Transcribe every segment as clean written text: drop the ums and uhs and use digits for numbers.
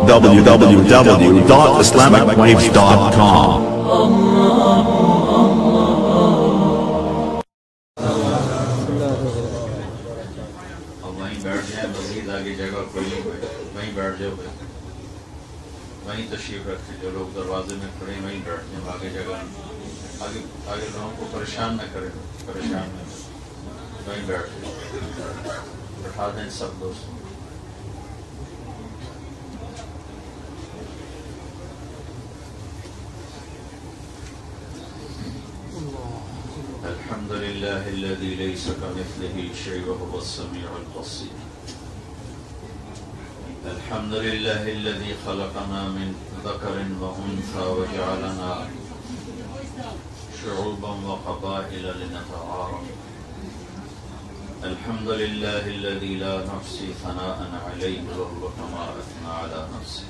www.islamicwaves.com. وہیں بیٹھ جائیں، مزید آگے جگہ کھلی ہوئے، وہیں بیٹھ جاؤ، وہیں تشریف رکھتے، جو لوگ دروازے میں کھڑے ہیں وہیں بیٹھ جائیں، آگے جگہ آگے لوگوں کو پریشان نہ کریں، پریشان نہ کریں، وہیں بیٹھ جائیں، بٹھا دیں سب دوستوں. الحمد لله الذي ليس كمثله شيء وهو السميع البصير. الحمد لله الذي خلقنا من ذكر وأنثى وجعلنا شعوبا وقبائل لنتعارف. الحمد لله الذي لا نحصي ثناء عليه وهو كما أثنى على نفسه.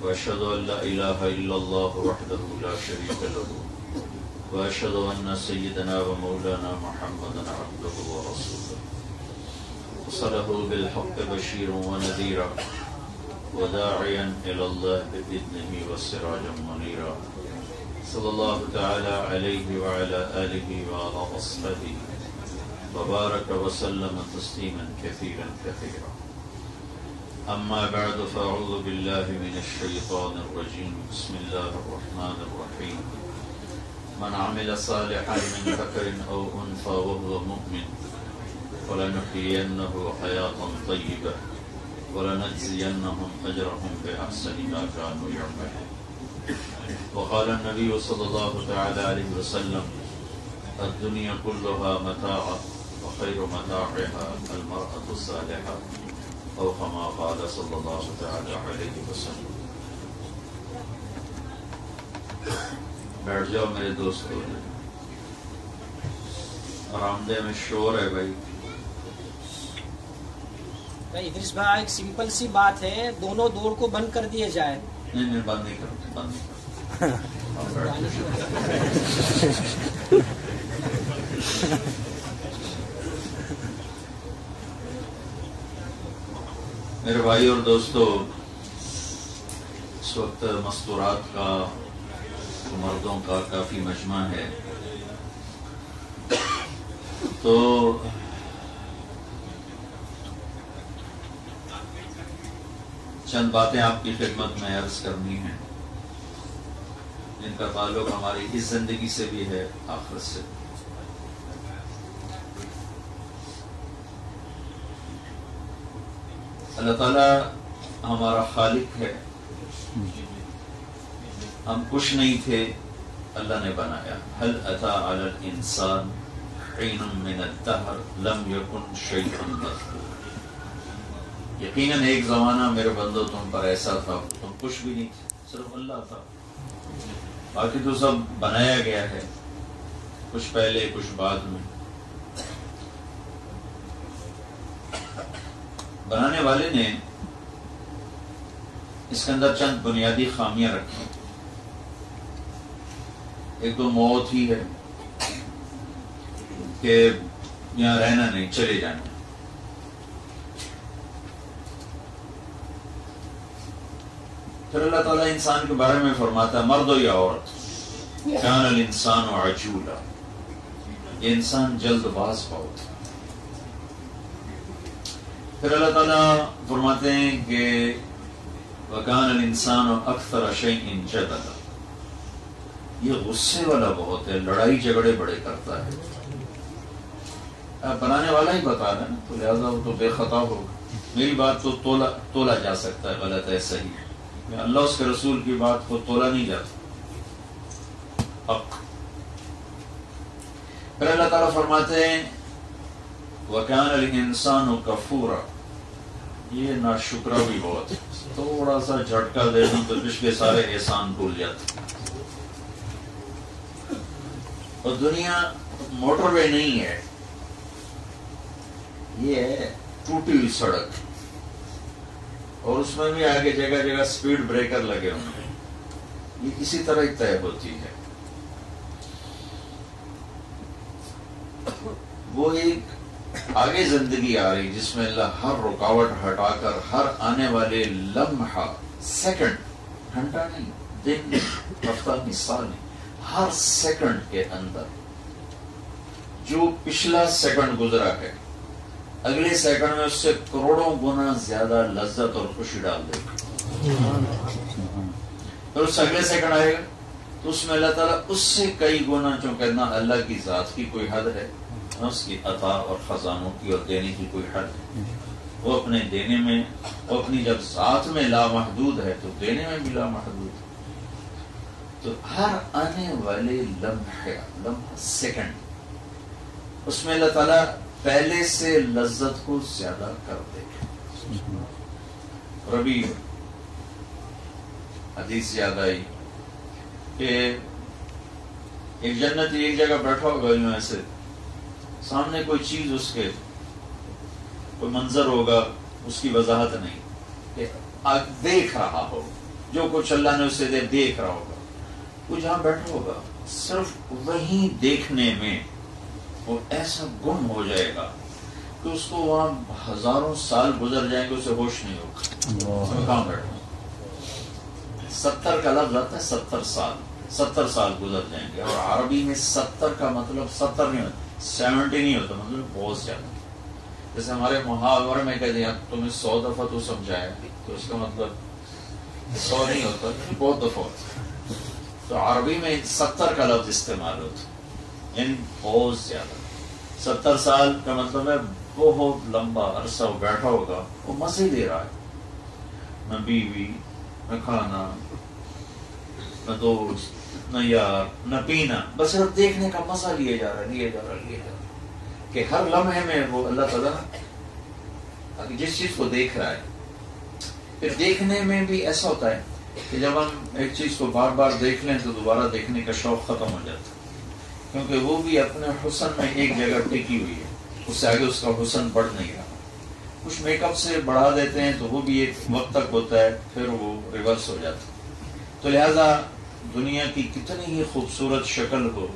وأشهد أن لا إله إلا الله وحده لا شريك له. وأشهد أن سيدنا ومولانا محمدا عبده ورسوله أرسله بالحق بشيرا ونذيرا وداعيا إلى الله بإذنه وسراجا منيرا. صلى الله تعالى عليه وعلى آله وعلى أصحابه وبارك وسلم تسليما كثيرا كثيرا. أما بعد فأعوذ بالله من الشيطان الرجيم. بسم الله الرحمن الرحيم. من عمل صالحا من ذكر أو أنثى وهو مؤمن فلنحيينه حياة طيبة ولنجزينهم أجرهم بأحسن ما كانوا يعملون. وقال النبي صلى الله تعالى عليه وسلم الدنيا كلها متاع وخير متاعها المرأة الصالحة أو كما قال صلى الله تعالى عليه وسلم. بیٹھ جاؤ میرے دوستو، آرام دہ میں شور ہے بھائی. ادریس بھائی ایک سمپل سی بات ہے، دونوں دور کو بند کر دیے جائے. نہیں بند نہیں کرو، بند نہیں کرو. میرے بھائی اور دوستو، اس وقت مستورات کا، مردوں کا کافی مجمع ہے، تو چند باتیں آپ کی خدمت میں عرض کرنی ہیں جن کا تعلق ہماری اس زندگی سے بھی ہے، آخرت سے. اللہ تعالیٰ ہمارا خالق ہے، ہم کچھ نہیں تھے، اللہ نے بنایا. هل اتى على الانسان حين من الدهر لم يكن شيئا مذكورا. یقیناً ایک زمانہ میرے بندو تم پر ایسا تھا، تم کچھ بھی نہیں تھے، صرف اللہ تھا، باقی تو سب بنایا گیا ہے، کچھ پہلے کچھ بعد میں. بنانے والے نے اس کے اندر چند بنیادی خامیاں رکھی. ایک تو موت ہی ہے کہ یہاں رہنا نہیں، چلے جانا. پھر اللہ تعالیٰ انسان کے بارے میں فرماتا ہے، مرد ہو یا عورت، کان الانسان عجولا، یہ انسان جلد باز بہت. پھر اللہ تعالیٰ فرماتے ہیں کہ وَكَانَ الْإِنسَانُ أَكْثَرَ شَيْءٍ جَدَلًا، یہ غصے والا بہت ہے، لڑائی جھگڑے بڑے کرتا ہے. بنانے والا ہی بتا رہا ہے نا، تو لہذا وہ تو بے خطا ہوگا. میری بات تو تولا جا سکتا ہے، غلط ہے صحیح ہے، اللہ اس کے رسول کی بات کو تولا نہیں جاتا. حق. پھر اللہ تعالیٰ فرماتے ہیں وَكَانَ الْإِنسَانُ كَفُورًا، یہ ناشکرا بھی بہت ہے، تھوڑا سا جھٹکا دے دوں تو پچھلے سارے احسان بھول جاتے. اور دنیا موٹر وے نہیں ہے، یہ ہے ٹوٹی ہوئی سڑک، اور اس میں بھی آگے جگہ جگہ سپیڈ بریکر لگے ہوئے ہیں. یہ اسی طرح ہی طے ہوتی ہے. وہ ایک آگے زندگی آ رہی جس میں اللہ ہر رکاوٹ ہٹا کر ہر آنے والے لمحہ، سیکنڈ، گھنٹہ نہیں، دن نہیں، ہفتہ نہیں، سال نہیں، ہر سیکنڈ کے اندر جو پچھلا سیکنڈ گزرا ہے اگلے سیکنڈ میں اس سے کروڑوں گنا زیادہ لذت اور خوشی ڈال دے گا. پھر اس اگلے سیکنڈ آئے گا تو اس میں اللہ تعالیٰ اس سے کئی گنا، چونکہ نہ اللہ کی ذات کی کوئی حد ہے نہ اس کی عطا اور خزانوں کی اور دینے کی کوئی حد ہے. وہ اپنے دینے میں، وہ اپنی جب ذات میں لامحدود ہے تو دینے میں بھی لامحدود ہے. تو ہر آنے والے لمحہ سیکنڈ اس میں اللہ تعالیٰ پہلے سے لذت کو زیادہ کر دے گا. اور ابھی حدیث یاد آئی کہ ایک جنتی ایک جگہ بیٹھا ہوگا جو ایسے سامنے کوئی چیز، اس کے کوئی منظر ہوگا، اس کی وضاحت نہیں، کہ دیکھ رہا ہو جو کچھ اللہ نے اسے دیکھ رہا ہوگا. وہ جہاں بیٹھا ہوگا صرف وہیں دیکھنے میں وہ ایسا گم ہو جائے گا کہ اس کو وہاں ہزاروں سال گزر جائیں گے، اسے ہوش نہیں ہوگا کہاں بیٹھا. 70 کا لفظ آتا ہے، 70 سال گزر جائیں گے. اور عربی میں 70 کا مطلب 70 نہیں ہوتا، 70 نہیں ہوتا، مطلب بہت زیادہ. جیسے ہمارے محاورے میں کہتے ہیں تمہیں 100 دفعہ تو سمجھایا، تو اس کا مطلب 100 نہیں ہوتا، بہت دفعہ ہوتا. تو عربی میں 70 کا لفظ استعمال ہوتا، یعنی بہت زیادہ. 70 سال کا مطلب ہے بہت لمبا عرصہ وہ بیٹھا ہوگا، وہ مزے لے رہا ہے، نہ بیوی، نہ کھانا، نہ دوست، نہ یار، نہ پینا، بس صرف دیکھنے کا مزہ لیے جا رہا ہے کہ ہر لمحے میں وہ اللہ تعالیٰ جس چیز کو دیکھ رہا ہے. پھر دیکھنے میں بھی ایسا ہوتا ہے کہ جب ہم ایک چیز کو بار بار دیکھ لیں تو دوبارہ دیکھنے کا شوق ختم ہو جاتا ہے، کیونکہ وہ بھی اپنے حسن میں ایک جگہ ٹکی ہوئی ہے، اس سے آگے اس کا حسن بڑھ نہیں رہا. کچھ میک اپ سے بڑھا دیتے ہیں تو وہ بھی ایک وقت تک ہوتا ہے، پھر وہ ریورس ہو جاتا ہے. تو لہذا دنیا کی کتنی ہی خوبصورت شکل ہو،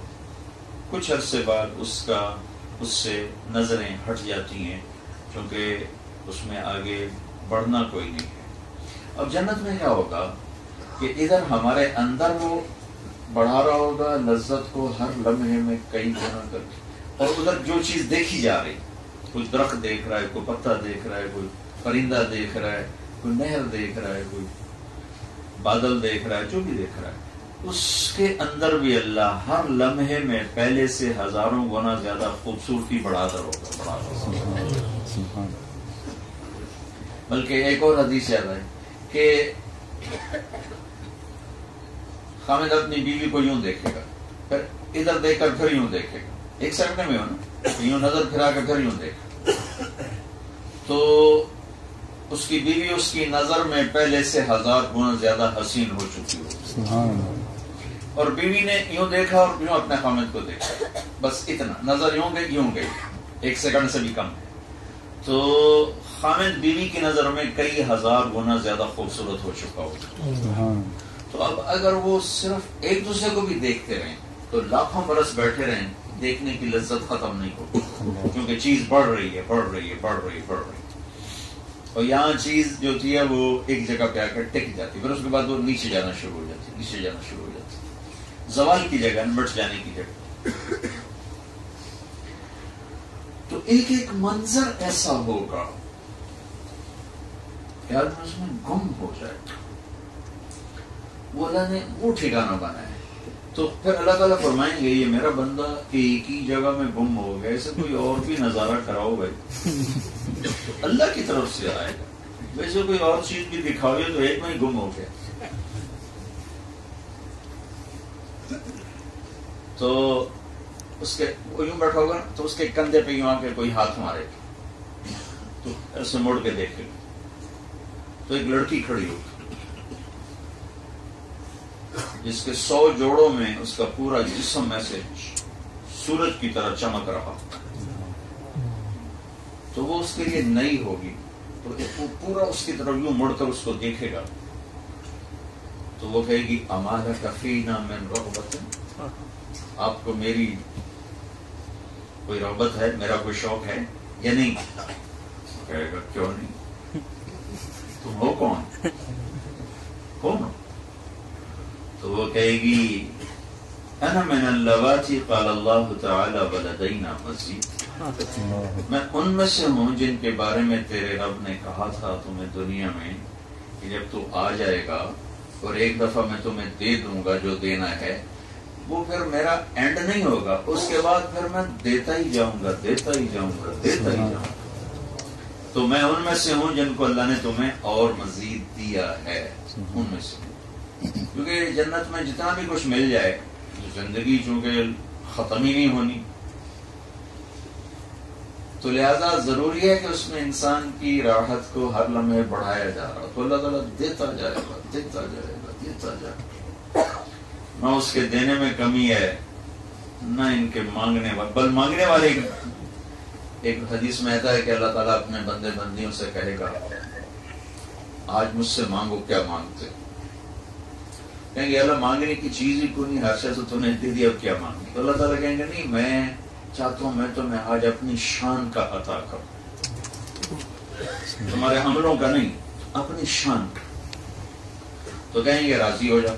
کچھ عرصے بعد اس سے نظریں ہٹ جاتی ہیں، کیونکہ اس میں آگے بڑھنا کوئی نہیں ہے. اب جنت میں کیا ہوگا کہ ادھر ہمارے اندر وہ بڑھا رہا ہوگا لذت کو ہر لمحے میں کئی گنا کر کے، اور ادھر جو چیز دیکھی جا رہی، کوئی درخت دیکھ رہا ہے، کوئی پتا دیکھ رہا ہے، کوئی پرندہ دیکھ رہا ہے، کوئی نہر دیکھ رہا ہے، کوئی بادل دیکھ رہا ہے، جو بھی دیکھ رہا ہے، اس کے اندر بھی اللہ ہر لمحے میں پہلے سے ہزاروں گنا زیادہ خوبصورتی بڑھاتا ہوگا. بلکہ ایک اور حدیث یاد ہے کہ خامد اپنی بیوی کو یوں دیکھے گا، پھر ادھر دیکھ کر پھر یوں دیکھے گا، ایک سیکنڈ میں ہو نا، یوں نظر پھرا کر پھر یوں دیکھا، تو اس کی بیوی اس کی نظر میں پہلے سے 1000 گنا زیادہ حسین ہو چکی ہو. اور بیوی نے یوں دیکھا اور یوں اپنے خامد کو دیکھا، بس اتنا، نظر یوں گئی، ایک سیکنڈ سے بھی کم ہے. تو خامد بیوی کی نظر میں کئی 1000 گنا زیادہ خوبصورت ہو چکا ہو. تو اب اگر وہ صرف ایک دوسرے کو بھی دیکھتے رہیں تو لاکھوں برس بیٹھے رہیں، دیکھنے کی لذت ختم نہیں ہوگی، کیونکہ چیز بڑھ رہی ہے. اور یہاں چیز جو ہوتی ہے وہ ایک جگہ پہ آ کر ٹک جاتی، پھر اس کے بعد وہ نیچے جانا شروع ہو جاتی، زوال کی جگہ، مٹ جانے کی جگہ. تو ایک ایک منظر ایسا ہوگا کہ آدمی اس میں گم ہو جائے گا. وہ اللہ نے وہ ٹھکانہ بنایا ہے. تو پھر اللہ تعالیٰ فرمائیں گے یہ میرا بندہ ایک ہی جگہ میں گم ہو گیا، اسے کوئی اور بھی نظارہ کراؤ بھائی. اللہ کی طرف سے آئے گا، ویسے کوئی اور چیز بھی دکھاؤ تو ایک میں ہی گم ہو گیا. تو اس کے وہ یوں بیٹھا ہوگا تو اس کے کندھے پہ یوں آ کے کوئی ہاتھ مارے گا، تو ایسے مڑ کے دیکھے گا تو ایک لڑکی کھڑی ہوگی جس کے 100 جوڑوں میں اس کا پورا جسم ایسے سورج کی طرح چمک رہا، تو وہ اس کے لیے نئی ہوگی. تو وہ پورا اس کی طرف یوں مڑ کر اس کو دیکھے گا تو وہ کہے گی امالہ کفینا من رغبت، آپ کو میری کوئی رغبت ہے، میرا کوئی شوق ہے. یا نہیں؟ کہے گا کیوں نہیں؟ تم ہو کون؟ کون ہو؟ تو وہ کہے گی انا من اللواتی قال اللہ تعالی ولدینا مزید، میں ان میں سے ہوں جن کے بارے میں تیرے رب نے کہا تھا تمہیں دنیا میں کہ جب تو آ جائے گا اور ایک دفعہ میں تمہیں دے دوں گا جو دینا ہے، وہ پھر میرا اینڈ نہیں ہوگا، اس کے بعد پھر میں دیتا ہی جاؤں گا، دیتا ہی جاؤں گا، دیتا ہی جاؤں گا۔ تو میں ان میں سے ہوں جن کو اللہ نے تمہیں اور مزید دیا ہے، ان میں سے ہوں۔ کیونکہ جنت میں جتنا بھی کچھ مل جائے، زندگی چونکہ ختم ہی نہیں ہونی، تو لہذا ضروری ہے کہ اس میں انسان کی راحت کو ہر لمحے بڑھایا جا رہا، تو اللہ تعالیٰ دیتا جائے گا، دیتا جائے گا، دیتا جائے گا۔ نہ اس کے دینے میں کمی ہے، نہ ان کے مانگنے والے، بل مانگنے والے ایک حدیث میں آتا ہے کہ اللہ تعالیٰ اپنے بندے بندیوں سے کہے گا آج مجھ سے مانگو کیا مانگتے، کہیں گے اللہ مانگنے کی چیز ہی کوئی نہیں، ہر شے سے تو نے دے دیا، اب کیا مانگی؟ تو اللہ تعالیٰ کہیں گے نہیں، میں چاہتا ہوں میں تمہیں آج اپنی شان کا عطا کروں، تمہارے عملوں کا نہیں، اپنی شان کا۔ تو کہیں گے راضی ہو جا،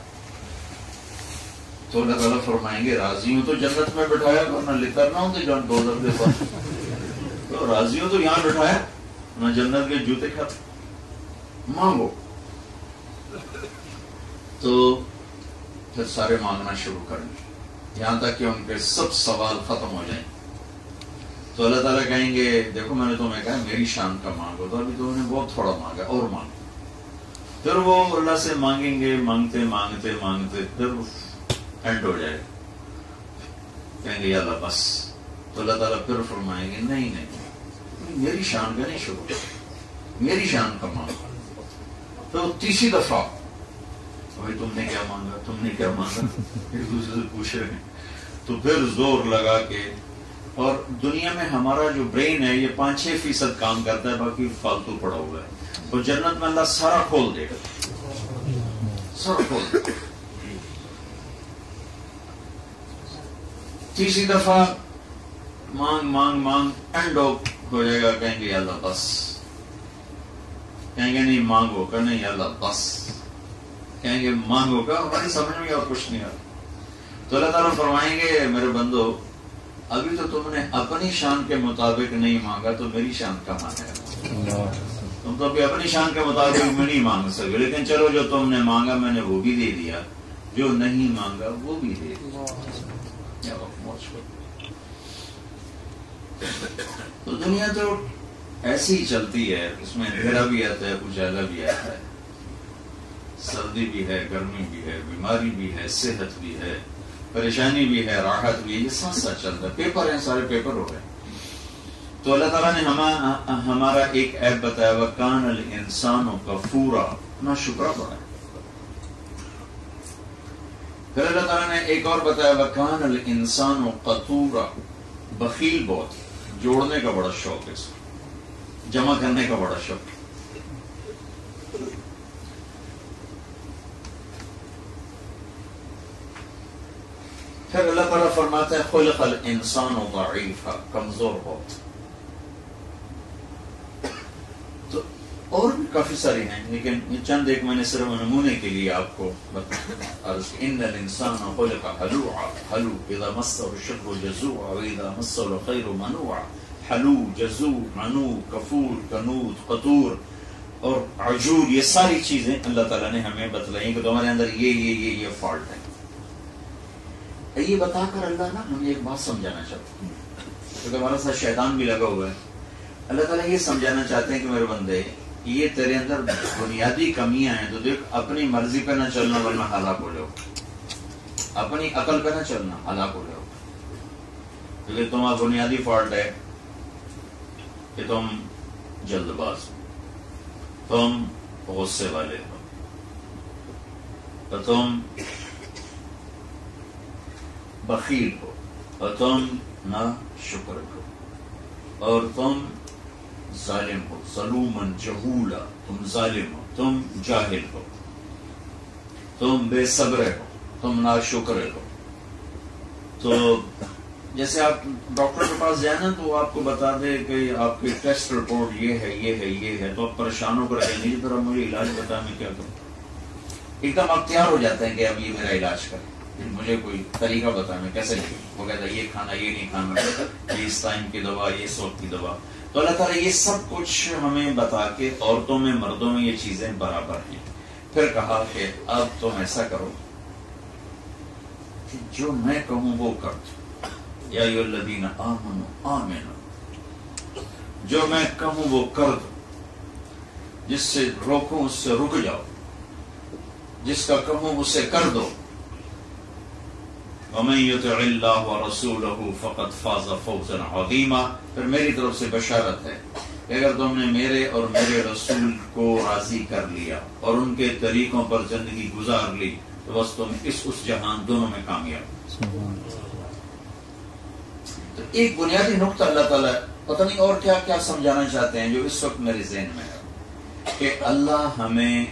تو اللہ تعالیٰ فرمائیں گے راضی ہوں تو جنت میں بٹھایا، ورنہ لے کرنا ہوں تو جان دوزخ کے پاس، تو راضی ہوں تو یہاں بٹھایا، نہ جنت کے جوتے کھاتے، مانگو۔ تو پھر سارے مانگنا شروع کریں گے یہاں تک کہ ان کے سب سوال ختم ہو جائیں۔ تو اللہ تعالیٰ کہیں گے دیکھو میں نے تمہیں کہا میری شان کا مانگو، تو ابھی تم نے بہت تھوڑا مانگا، اور مانگو۔ پھر وہ اللہ سے مانگیں گے، مانگتے مانگتے مانگتے پھر اینڈ ہو جائے، کہیں گے یا اللہ بس۔ تو اللہ تعالیٰ پھر فرمائیں گے نہیں نہیں، میری شان کا نہیں شروع، میری شان کا مانگو۔ تو تیسری دفعہ بھائی تم نے کیا مانگا، تم نے کیا مانگا، ایک دوسرے سے پوچھ رہے ہیں۔ تو پھر زور لگا کے، اور دنیا میں ہمارا جو برین ہے یہ 5-6% کام کرتا ہے، باقی فالتو پڑا ہوا ہے، تو جنت میں اللہ سارا کھول دے گا، سارا کھول دے گا۔ تیسری دفعہ مانگ مانگ مانگ اینڈ ہو جائے گا، کہیں گے اللہ بس، کہیں گے نہیں مانگو، کہ نہیں اللہ بس، کہیں گے مانگو کا ہماری سمجھ میں اور کچھ نہیں آتا۔ تو اللہ تعالیٰ فرمائیں گے میرے بندو ابھی تو تم نے اپنی شان کے مطابق نہیں مانگا، تو میری شان کا مانگا، تم تو ابھی اپنی شان کے مطابق میں نہیں مانگ سکے، لیکن چلو جو تم نے مانگا میں نے وہ بھی دے دیا، جو نہیں مانگا وہ بھی دے دیا۔ تو دنیا تو ایسی ہی چلتی ہے، اس میں اندھیرا بھی آتا ہے، اجالا بھی آتا ہے، سردی بھی ہے، گرمی بھی ہے، بیماری بھی ہے، صحت بھی ہے، پریشانی بھی ہے، راحت بھی ہے، یہ ساتھ ساتھ چلتا ہے۔ پیپر ہیں، سارے پیپر ہو گئے۔ تو اللہ تعالیٰ نے ہمارا ایک ایپ بتایا، وَكَانَ الْإِنسَانُ كَفُورًا، نا شکرہ پڑا ہے۔ پھر اللہ تعالیٰ نے ایک اور بتایا، وَكَانَ الْإِنسَانُ قَتُورًا، بخیل بہت، جوڑنے کا بڑا شوق ہے، اس کو جمع کرنے کا بڑا شوق۔ پھر اللہ تعالیٰ فرماتا ہے خلق الانسان ضعیفا، کمزور بہت۔ تو اور بھی کافی ساری ہیں، لیکن چند ایک میں نے صرف نمونے کے لیے آپ کو عرض کہ ان الانسان خلق ہلوعا، ہلو اذا مسہ الشر جزوعا واذا مسہ الخیر منوعا، ہلو، جزوع، منوع، کفور، کنوت، قطور اور عجور، یہ ساری چیزیں اللہ تعالیٰ نے ہمیں بتلائی کہ تمہارے اندر یہ فالٹ ہے۔ یہ بتا کر اللہ نا ہمیں ایک بات سمجھانا چاہتے ہیں، کیونکہ ہمارا ساتھ شیطان بھی لگا ہوا ہے۔ اللہ تعالیٰ یہ سمجھانا چاہتے ہیں کہ میرے بندے یہ تیرے اندر بنیادی کمیاں ہیں، تو دیکھ اپنی مرضی پہ نہ چلنا ورنہ ہلاک ہو جاؤ، اپنی عقل پہ نہ چلنا ہلاک ہو جاؤ، کیونکہ تمہارا بنیادی فالٹ ہے کہ تم جلد باز ہو، تم غصے والے ہو، اور تم بخیل ہو، اور تم نا شکر ہو، اور تم ظالم ہو، ظلومن جہولا، تم ظالم ہو، تم جاہل ہو، تم بے صبر ہو، تم نا شکر ہو۔ تو جیسے آپ ڈاکٹر کے پاس جائیں نا تو وہ آپ کو بتا دے کہ آپ کی ٹیسٹ رپورٹ یہ ہے یہ ہے یہ ہے، تو آپ پریشان ہو کر رہے نہیں ذرا مجھے علاج بتا میں کیا کروں. ایک دم آپ تیار ہو جاتے ہیں کہ اب یہ میرا علاج کرے، مجھے کوئی طریقہ بتا میں کیسے لوں. وہ کہتا ہے یہ کھانا یہ نہیں کھانا، یہ اس ٹائم کی دوا، یہ اس وقت کی دوا. تو اللہ تعالیٰ یہ سب کچھ ہمیں بتا کے عورتوں میں مردوں میں یہ چیزیں برابر ہیں. پھر کہا کہ اب تم ایسا کرو کہ جو میں کہوں وہ کر دو. یا ایھا الذین آمنوا آمنوا، جو میں کہوں وہ کر دو، جس سے روکوں اس سے رک جاؤ، جس کا کہوں اسے کر دو. وَمَن يُطِعِ اللَّهَ وَرَسُولَهُ فَقَدْ فَازَ فَوْزًا عَظِيمًا. پھر میری طرف سے بشارت ہے کہ اگر تم نے میرے اور میرے رسول کو راضی کر لیا اور ان کے طریقوں پر زندگی گزار لی تو بس تم اس جہان دونوں میں کامیاب. تو ایک بنیادی نقطہ اللہ تعالیٰ پتہ نہیں اور کیا کیا سمجھانا چاہتے ہیں جو اس وقت میرے ذہن میں ہے کہ اللہ ہمیں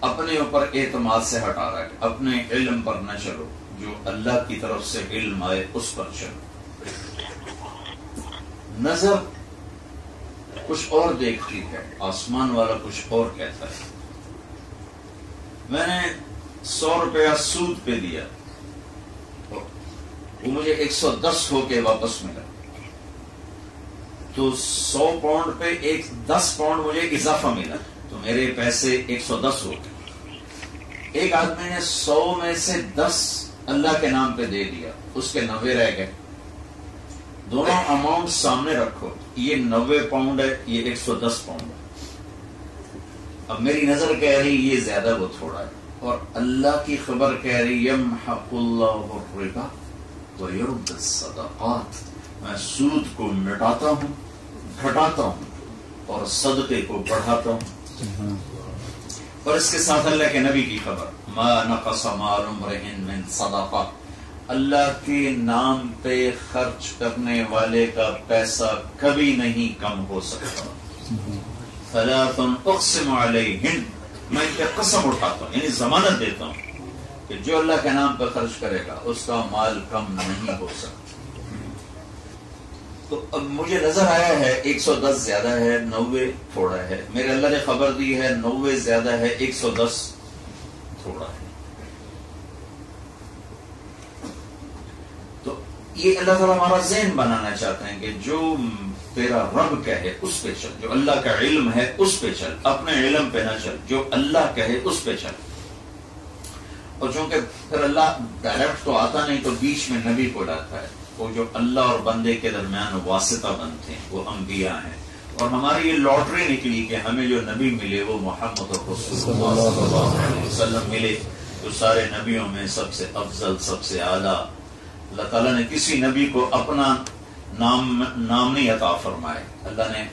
اپنے اوپر اعتماد سے ہٹا رہا ہے. اپنے علم پر نہ چلو، جو اللہ کی طرف سے علم آئے اس پر چلو. نظر کچھ اور دیکھتی ہے، آسمان والا کچھ اور کہتا ہے. میں نے 100 روپیہ سود پہ دیا، وہ مجھے 110 ہو کے واپس ملا، تو 100 پاؤنڈ پہ 10 پاؤنڈ مجھے اضافہ ملا، تو میرے پیسے 110 ہو گئے. ایک آدمی نے 100 میں سے 10 اللہ کے نام پہ دے دیا، اس کے 90 رہ گئے. دونوں اماؤنٹ سامنے رکھو، یہ 90 پاؤنڈ ہے، یہ 110 پاؤنڈ ہے. اب میری نظر کہہ رہی یہ زیادہ وہ تھوڑا ہے، اور اللہ کی خبر کہہ رہی یمحق اللہ الربا ویربی الصدقات. میں سود کو مٹاتا ہوں، گھٹاتا ہوں، اور صدقے کو بڑھاتا ہوں. اور اس کے ساتھ اللہ کے نبی کی خبر ما نقص مال امرئ من صدقہ، اللہ کے نام پہ خرچ کرنے والے کا پیسہ کبھی نہیں کم ہو سکتا. ثلاث اقسم علیہن، میں ان پہ قسم اٹھاتا ہوں، یعنی ضمانت دیتا ہوں کہ جو اللہ کے نام پہ خرچ کرے گا اس کا مال کم نہیں ہو سکتا. تو اب مجھے نظر آیا ہے 110 زیادہ ہے، 90 تھوڑا ہے. میرے اللہ نے خبر دی ہے 90 زیادہ ہے، 110 تھوڑا ہے. تو یہ اللہ تعالیٰ ہمارا ذہن بنانا چاہتے ہیں کہ جو تیرا رب کہے اس پہ چل، جو اللہ کا علم ہے اس پہ چل، اپنے علم پہ نہ چل، جو اللہ کہے اس پہ چل. اور چونکہ پھر اللہ ڈائریکٹ تو آتا نہیں تو بیچ میں نبی کو لاتا ہے. وہ جو اللہ اور بندے کے درمیان واسطہ بنتے ہیں وہ انبیاء ہیں. اور ہماری یہ لاٹری نکلی کہ ہمیں جو نبی ملے وہ محمد رسول اللہ صلی اللہ علیہ وسلم ملے، جو سارے نبیوں میں سب سے افضل، سب سے اعلیٰ. اللہ تعالیٰ نے کسی نبی کو اپنا نام نہیں عطا فرمائے. اللہ نے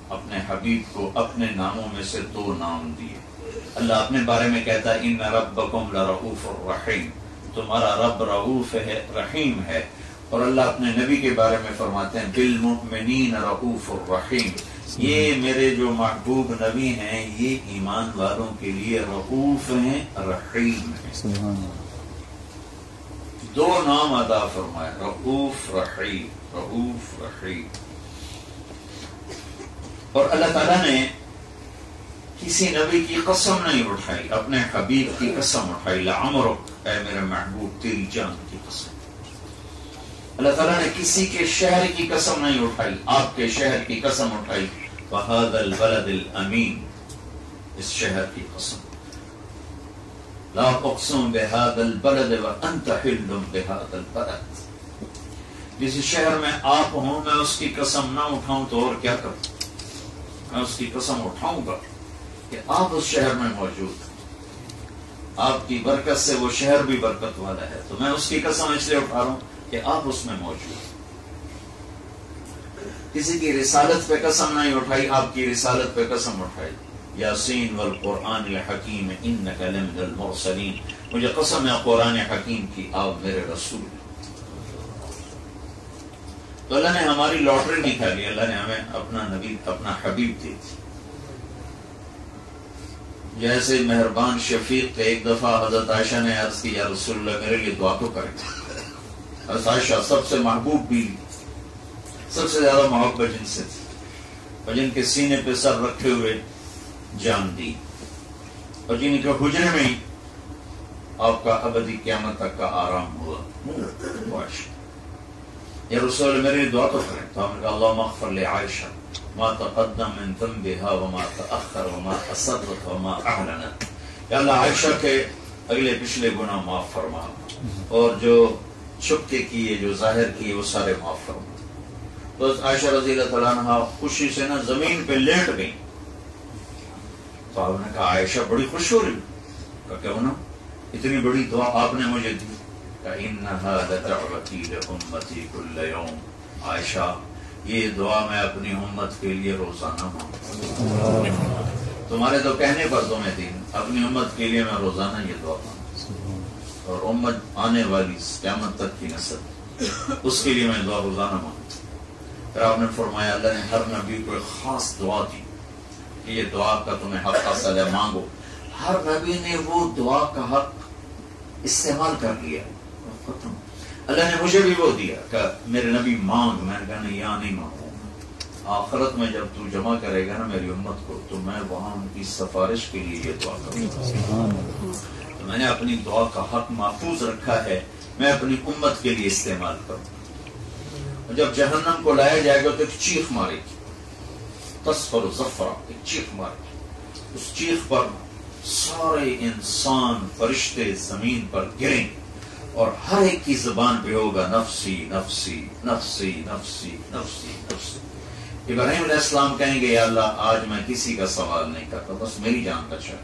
اپنے حبیب کو اپنے ناموں میں سے 2 نام دیے. اللہ اپنے بارے میں کہتا ہے ان ربکم لرؤوف الرحیم، تمہارا رب رؤوف ہے، رحیم ہے. اور اللہ اپنے نبی کے بارے میں فرماتے ہیں بالمؤمنین رؤوف الرحیم، یہ میرے جو محبوب نبی ہیں یہ ایمان والوں کے لیے رؤوف ہیں، رحیم ہیں. 2 نام عطا فرمائے، رؤوف رحیم، رؤوف رحیم. اور اللہ تعالیٰ نے کسی نبی کی قسم نہیں اٹھائی، اپنے حبیب کی قسم اٹھائی. لعمرک، اے میرے محبوب تیری جان کی قسم. اللہ تعالیٰ نے کسی کے شہر کی قسم نہیں اٹھائی، آپ کے شہر کی قسم اٹھائی. وَهَذَا الْبَلَدِ الْأَمِينِ، اس شہر کی قسم. لا اقسم بهذا البلد وانت حل بهذا البلد. جس شہر میں آپ ہوں میں اس کی قسم نہ اٹھاؤں تو اور کیا کروں؟ میں اس کی قسم اٹھاؤں گا کہ آپ اس شہر میں موجود ہیں، آپ کی برکت سے وہ شہر بھی برکت والا ہے. تو میں اس کی قسم اس لیے اٹھا رہا ہوں کہ آپ اس میں موجود ہیں. کسی کی رسالت پہ قسم نہیں اٹھائی، آپ کی رسالت پہ قسم اٹھائی. یاسین والقرآن الحکیم انک لمن المرسلین، مجھے قسم ہے قرآن حکیم کی، آپ میرے رسول. تو اللہ نے ہماری لاٹری نہیں کھا لی، اللہ نے ہمیں اپنا نبی، اپنا حبیب دی تھی. جیسے مہربان شفیق ایک دفعہ حضرت عائشہ نے عرض کی یا رسول اللہ میرے لیے دعا تو کریں. حضرت عائشہ سب سے محبوب بیوی، سب سے زیادہ محبت جن سے تھی، اور جن کے سینے پہ سر رکھے ہوئے جان دی، اور جن کے حجرے میں ہی آپ کا ابدی قیامت تک کا آرام ہوا۔ یا رسول اللہ میرے لیے دعا تو کریں، تو ہم نے کہا اللہم اغفر لعائشہ ما تقدم من ذنبها وما تأخر وما اسرت وما اعلنت۔ یا اللہ عائشہ کے اگلے پچھلے گناہ معاف فرما، اور جو چھپ کے کیے جو ظاہر کیے وہ سارے معاف فرما۔ تو عائشہ رضی اللہ تعالیٰ عنہ خوشی سے نا زمین پہ لیٹ گئی، تو آپ نے کہا عائشہ بڑی خوش ہو رہی، کہا کیوں نا اتنی بڑی دعا آپ نے مجھے دی، کہ انہا لدعوتی لامتی کل یوم، عائشہ یہ دعا میں اپنی امت کے لیے روزانہ مانگتا ہوں، تمہارے تو کہنے پر تمہیں دی، اپنی امت کے لیے میں روزانہ یہ دعا مانگتا ہوں، اور امت آنے والی قیامت تک کی نسل اس کے لیے میں دعا روزانہ مانگتا ہوں۔ پھر آپ نے فرمایا اللہ نے ہر نبی کو ایک خاص دعا دی کہ یہ دعا کا تمہیں حق حاصل ہے، مانگو۔ ہر نبی نے وہ دعا کا حق استعمال کر لیا، ختم۔ اللہ نے مجھے بھی وہ دیا کہ میرے نبی مانگ، میں نے کہا نہیں یہاں نہیں مانگوں، آخرت میں جب تو جمع کرے گا نا میری امت کو تو میں وہاں ان کی سفارش کے لیے یہ دعا کروں گا۔ تو میں نے اپنی دعا کا حق محفوظ رکھا ہے، میں اپنی امت کے لیے استعمال کروں۔ جب جہنم کو لایا جائے گا تو ایک چیخ مارے گی، تصفر زفرا، ایک چیخ مارے گی، اس چیخ پر سارے انسان فرشتے زمین پر گریں اور ہر ایک کی زبان پہ ہوگا نفسی نفسی نفسی نفسی نفسی نفسی۔ ابراہیم علیہ السلام کہیں گے یا اللہ آج میں کسی کا سوال نہیں کرتا، بس میری جان بچا۔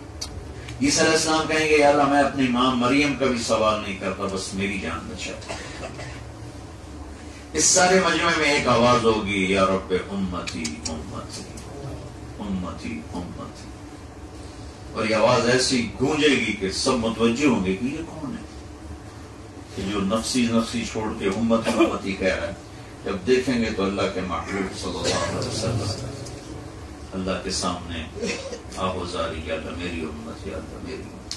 عیسیٰ علیہ السلام کہیں گے یا اللہ میں اپنی ماں مریم کا بھی سوال نہیں کرتا، بس میری جان بچا۔ اس سارے مجمع میں ایک آواز ہوگی یا رب امتی امتی امتی امتی، اور یہ آواز ایسی گونجے گی کہ سب متوجہ ہوں گے کہ یہ کون ہے کہ جو نفسی نفسی چھوڑ کے امتی امتی کہہ رہا ہے۔ جب دیکھیں گے تو اللہ کے محبوب صلی اللہ علیہ وسلم اللہ کے سامنے آہوزاری یا اللہ میری امت، یا اللہ میری امت۔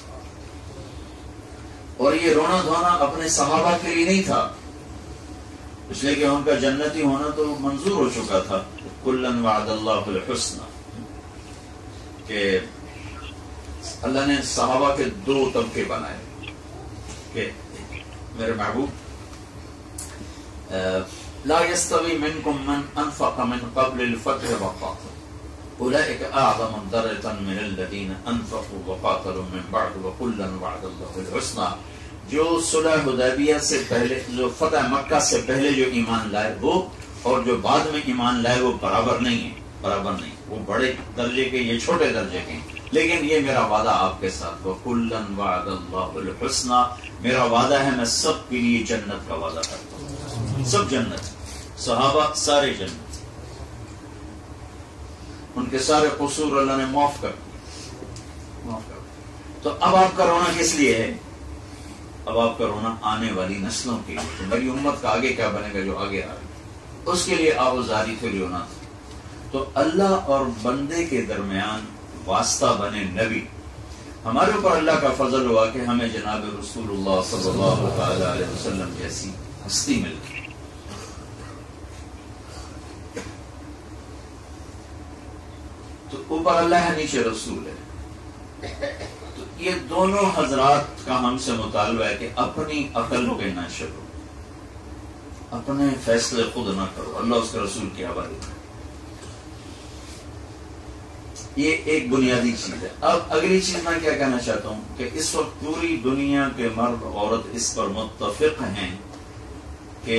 اور یہ رونا دھونا اپنے صحابہ کے لیے نہیں تھا، اس لیے کہ ان کا جنتی ہونا تو منظور ہو چکا تھا، کلن وعد اللہ الحسنى، کہ اللہ نے صحابہ کے دو طبقے بنائے کہ میرے محبوب لا يستوي منكم من انفق من قبل الفتح وقاتل اولئك اعظم درجة من الذين انفقوا وقاتلوا من بعد وكلا وعد الله الحسنى۔ جو صلح حدیبیہ سے پہلے، جو فتح مکہ سے پہلے جو ایمان لائے وہ اور جو بعد میں ایمان لائے وہ برابر نہیں ہیں، برابر نہیں، وہ بڑے درجے کے، یہ چھوٹے درجے کے ہیں، لیکن یہ میرا وعدہ آپ کے ساتھ، وَكُلًّا وَعَدَ اللَّهُ الْحُسْنَى، میرا وعدہ ہے میں سب کے لیے جنت کا وعدہ کرتا ہوں، سب جنت، صحابہ سارے جنت، ان کے سارے قصور اللہ نے معاف کر دیا۔ تو اب آپ کا رونا کس لیے ہے؟ اب آپ کا رونا آنے والی نسلوں کے لیے، تو میری امت کا آگے کیا بنے گا جو آگے آ رہی، اس کے لیے آوازاری تھے رونا تھا۔ تو اللہ اور بندے کے درمیان واسطہ بنے نبی، ہمارے اوپر اللہ کا فضل ہوا کہ ہمیں جناب رسول اللہ صلی اللہ تعالی علیہ وسلم جیسی ہستی مل گئی۔ تو اوپر اللہ ہے، نیچے رسول ہے، تو یہ دونوں حضرات کا ہم سے مطالبہ ہے کہ اپنی عقل پہ نہ چلو، اپنے فیصلے خود نہ کرو، اللہ اس کے رسول کے حوالے کرو۔ یہ ایک بنیادی چیز ہے۔ اب اگلی چیز میں کیا کہنا چاہتا ہوں کہ اس وقت پوری دنیا کے مرد عورت اس پر متفق ہیں کہ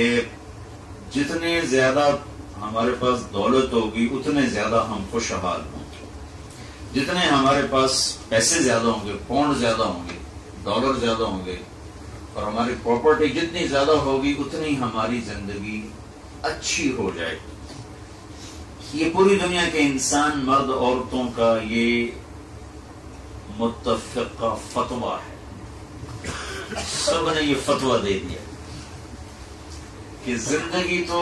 جتنے زیادہ ہمارے پاس دولت ہوگی اتنے زیادہ ہم خوشحال ہوں گے، جتنے ہمارے پاس پیسے زیادہ ہوں گے، پاؤنڈ زیادہ ہوں گے، ڈالر زیادہ ہوں گے، اور ہماری پراپرٹی جتنی زیادہ ہوگی اتنی ہماری زندگی اچھی ہو جائے گی۔ یہ پوری دنیا کے انسان، مرد عورتوں کا یہ متفقہ فتویٰ ہے، سب نے یہ فتویٰ دے دیا کہ زندگی تو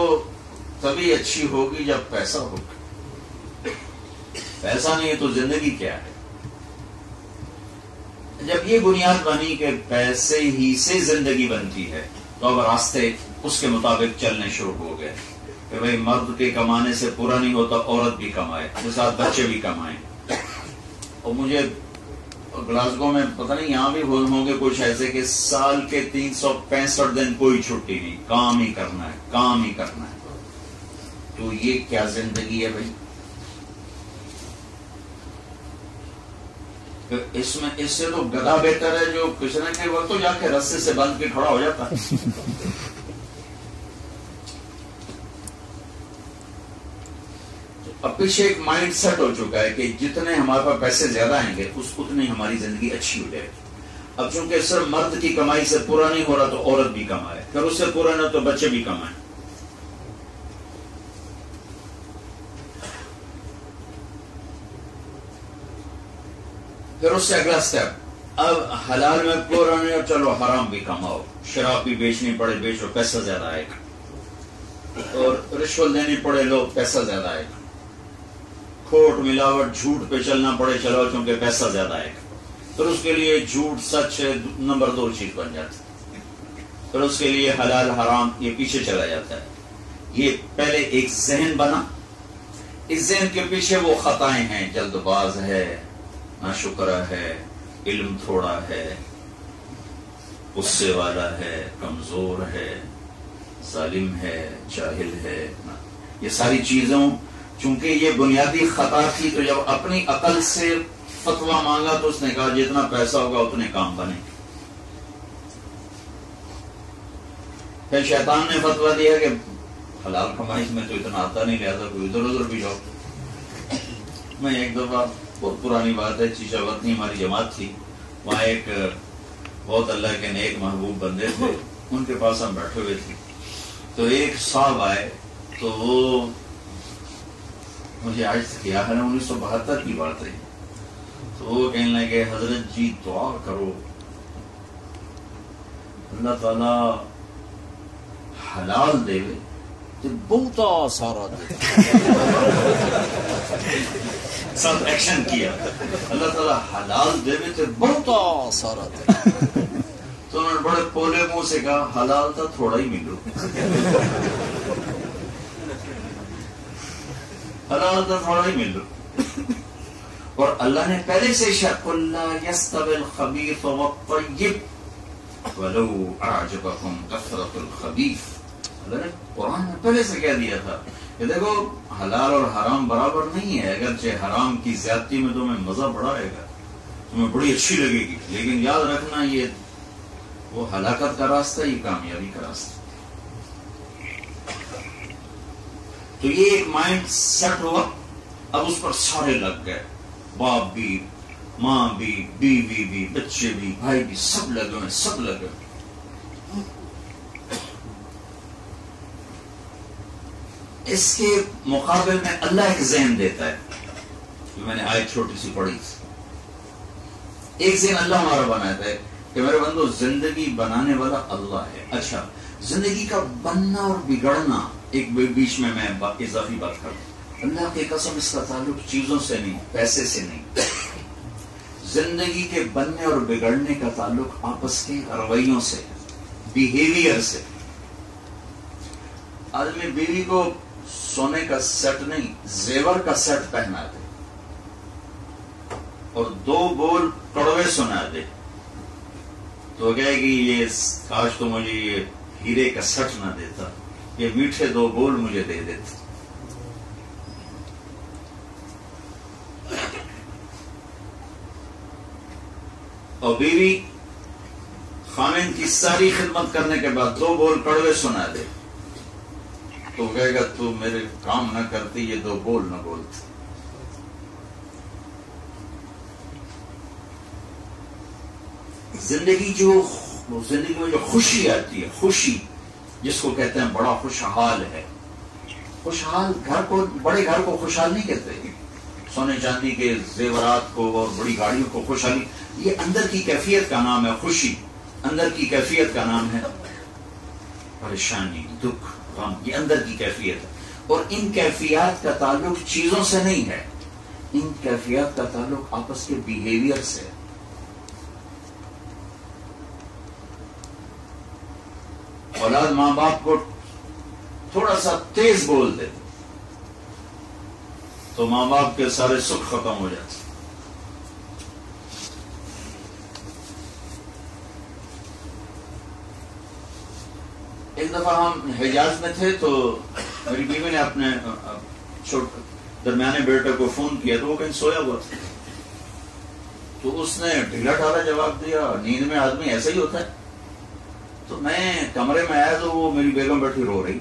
تبھی اچھی ہوگی جب پیسہ ہوگا، پیسہ نہیں ہے تو زندگی کیا ہے؟ جب یہ بنیاد بنی کہ پیسے ہی سے زندگی بنتی ہے تو اب راستے اس کے مطابق چلنے شروع ہو گئے کہ بھئی مرد کے کمانے سے پورا نہیں ہوتا، عورت بھی کمائے، اس کے ساتھ بچے بھی کمائیں. اور مجھے گلاسگو میں پتہ نہیں یہاں بھی ہوں گے کچھ ایسے کہ سال کے 365 دن کوئی چھٹی نہیں، کام ہی کرنا ہے، کام ہی کرنا ہے. تو یہ کیا زندگی ہے بھائی؟ اس سے تو گدھا بہتر ہے جو کچرے کے وقت تو جا کے رستے سے بند کے کھڑا ہو جاتا ہے. اب پیچھے ایک مائنڈ سیٹ ہو چکا ہے کہ جتنے ہمارے پاس پیسے زیادہ آئیں گے اتنی ہماری زندگی اچھی ہو جائے گی. اب چونکہ صرف مرد کی کمائی سے پورا نہیں ہو رہا تو عورت بھی کمائے، پھر اس سے پورا نہ تو بچے بھی کمائیں. پھر اس سے اگلا سٹیپ، اب حلال میں پورا نہیں اور چلو حرام بھی کماؤ، شراب بھی بیچنی پڑے بیچو، پیسہ زیادہ آئے گا، اور رشوت دینی پڑے لو، پیسہ زیادہ آئے گا، کھوٹ ملاوٹ جھوٹ پہ چلنا پڑے چلو چونکہ پیسہ زیادہ آئے گا. پھر اس کے لیے جھوٹ سچ نمبر 2 چیز بن جاتی ہے. پھر اس کے لیے حلال حرام یہ پیچھے چلا جاتا ہے. یہ پہلے ایک ذہن بنا، اس ذہن کے پیچھے وہ خطائیں ہیں، جلد باز ہے، ناشکر ہے، علم تھوڑا ہے، غصے والا ہے، کمزور ہے، ظالم ہے، جاہل ہے. یہ ساری چیزوں چونکہ یہ بنیادی خطا تھی تو جب اپنی عقل سے فتویٰ مانگا تو اس نے کہا جتنا پیسہ ہوگا اتنے کام بنے. پھر شیطان نے فتویٰ دیا کہ حلال کمائی میں تو اتنا آتا نہیں، لہذا کوئی ادھر ادھر بھی جاؤ. میں ایک دفعہ، بہت پرانی بات ہے، چیچا وطنی ہماری جماعت تھی، وہاں ایک بہت اللہ کے نیک محبوب بندے تھے، ان کے پاس ہم بیٹھے ہوئے تھے. تو ایک صاحب آئے تو وہ مجھے آج تک یاد ہے، 1972 کی بات ہے. تو وہ کہنے لگے حضرت جی دعا کرو اللہ تعالی حلال دے تو بہت سارا دے. سب ایکشن کیا، اللہ تعالی حلال دے تو بہت سارا دے. تو انہوں نے بڑے پولے منہ سے کہا حلال تھا تھوڑا ہی ملو، حلال تھا تھوڑا ہی ملو. اور اللہ نے پہلے سے شرط اللہ یستوی الخبیث والطیب ولو اعجبکم کثرۃ الخبیث. اللہ نے قرآن میں پہلے سے کہہ دیا تھا کہ دیکھو حلال اور حرام برابر نہیں ہے، اگرچہ حرام کی زیادتی میں تمہیں مزہ بڑا آئے گا، تمہیں بڑی اچھی لگے گی، لیکن یاد رکھنا یہ وہ ہلاکت کا راستہ، یہ کامیابی کا راستہ. تو یہ ایک مائنڈ سیٹ ہوا. اب اس پر سارے لگ گئے، باپ بھی، ماں بھی، بیوی بھی، بچے بھی، بھائی بھی، سب لگے ہوئے، سب لگے ہوئے. اس کے مقابل میں اللہ ایک ذہن دیتا ہے، میں نے آیت چھوٹی سی پڑھی تھی. ایک ذہن اللہ ہمارا بناتا ہے کہ میرے بندو زندگی بنانے والا اللہ ہے. اچھا، زندگی کا بننا اور بگڑنا، ایک بیچ میں اضافی بات کروں، اللہ کی قسم اس کا تعلق چیزوں سے نہیں، پیسے سے نہیں. زندگی کے بننے اور بگڑنے کا تعلق آپس کے رویوں سے، بیہیویئر سے. آدمی بیوی کو سونے کا سیٹ نہیں، زیور کا سیٹ پہنا دے اور 2 بول کڑوے سنا دے تو کہے گی یہ کاش تو مجھے یہ ہیرے کا سیٹ نہ دیتا، یہ میٹھے 2 بول مجھے دے دیتا. اور بیوی خامن کی ساری خدمت کرنے کے بعد 2 بول کڑوے سنا دے تو کہے گا تو میرے کام نہ کرتی، یہ 2 بول نہ بولتی. زندگی میں جو خوشی آتی ہے، خوشی جس کو کہتے ہیں بڑا خوشحال ہے. خوشحال گھر کو، بڑے گھر کو خوشحال نہیں کہتے، سونے چاندی کے زیورات کو اور بڑی گاڑیوں کو خوشحالی. یہ اندر کی کیفیت کا نام ہے خوشی، اندر کی کیفیت کا نام ہے پریشانی، دکھ، غم. یہ اندر کی کیفیت ہے. اور ان کیفیات کا تعلق چیزوں سے نہیں ہے، ان کیفیات کا تعلق آپس کے بیہیویئر سے ہے. اولاد ماں باپ کو تھوڑا سا تیز بول دے تو ماں باپ کے سارے سکھ ختم ہو جاتے. ایک دفعہ ہم حجاز میں تھے تو میری بیوی نے اپنے درمیانے بیٹے کو فون کیا تو وہ کہیں سویا ہوا تھا. تو اس نے ڈھیلا ڈھالا جواب دیا. نیند میں آدمی ایسا ہی ہوتا ہے. تو میں کمرے میں آیا تو وہ میری بیگم بیٹھی رو رہی.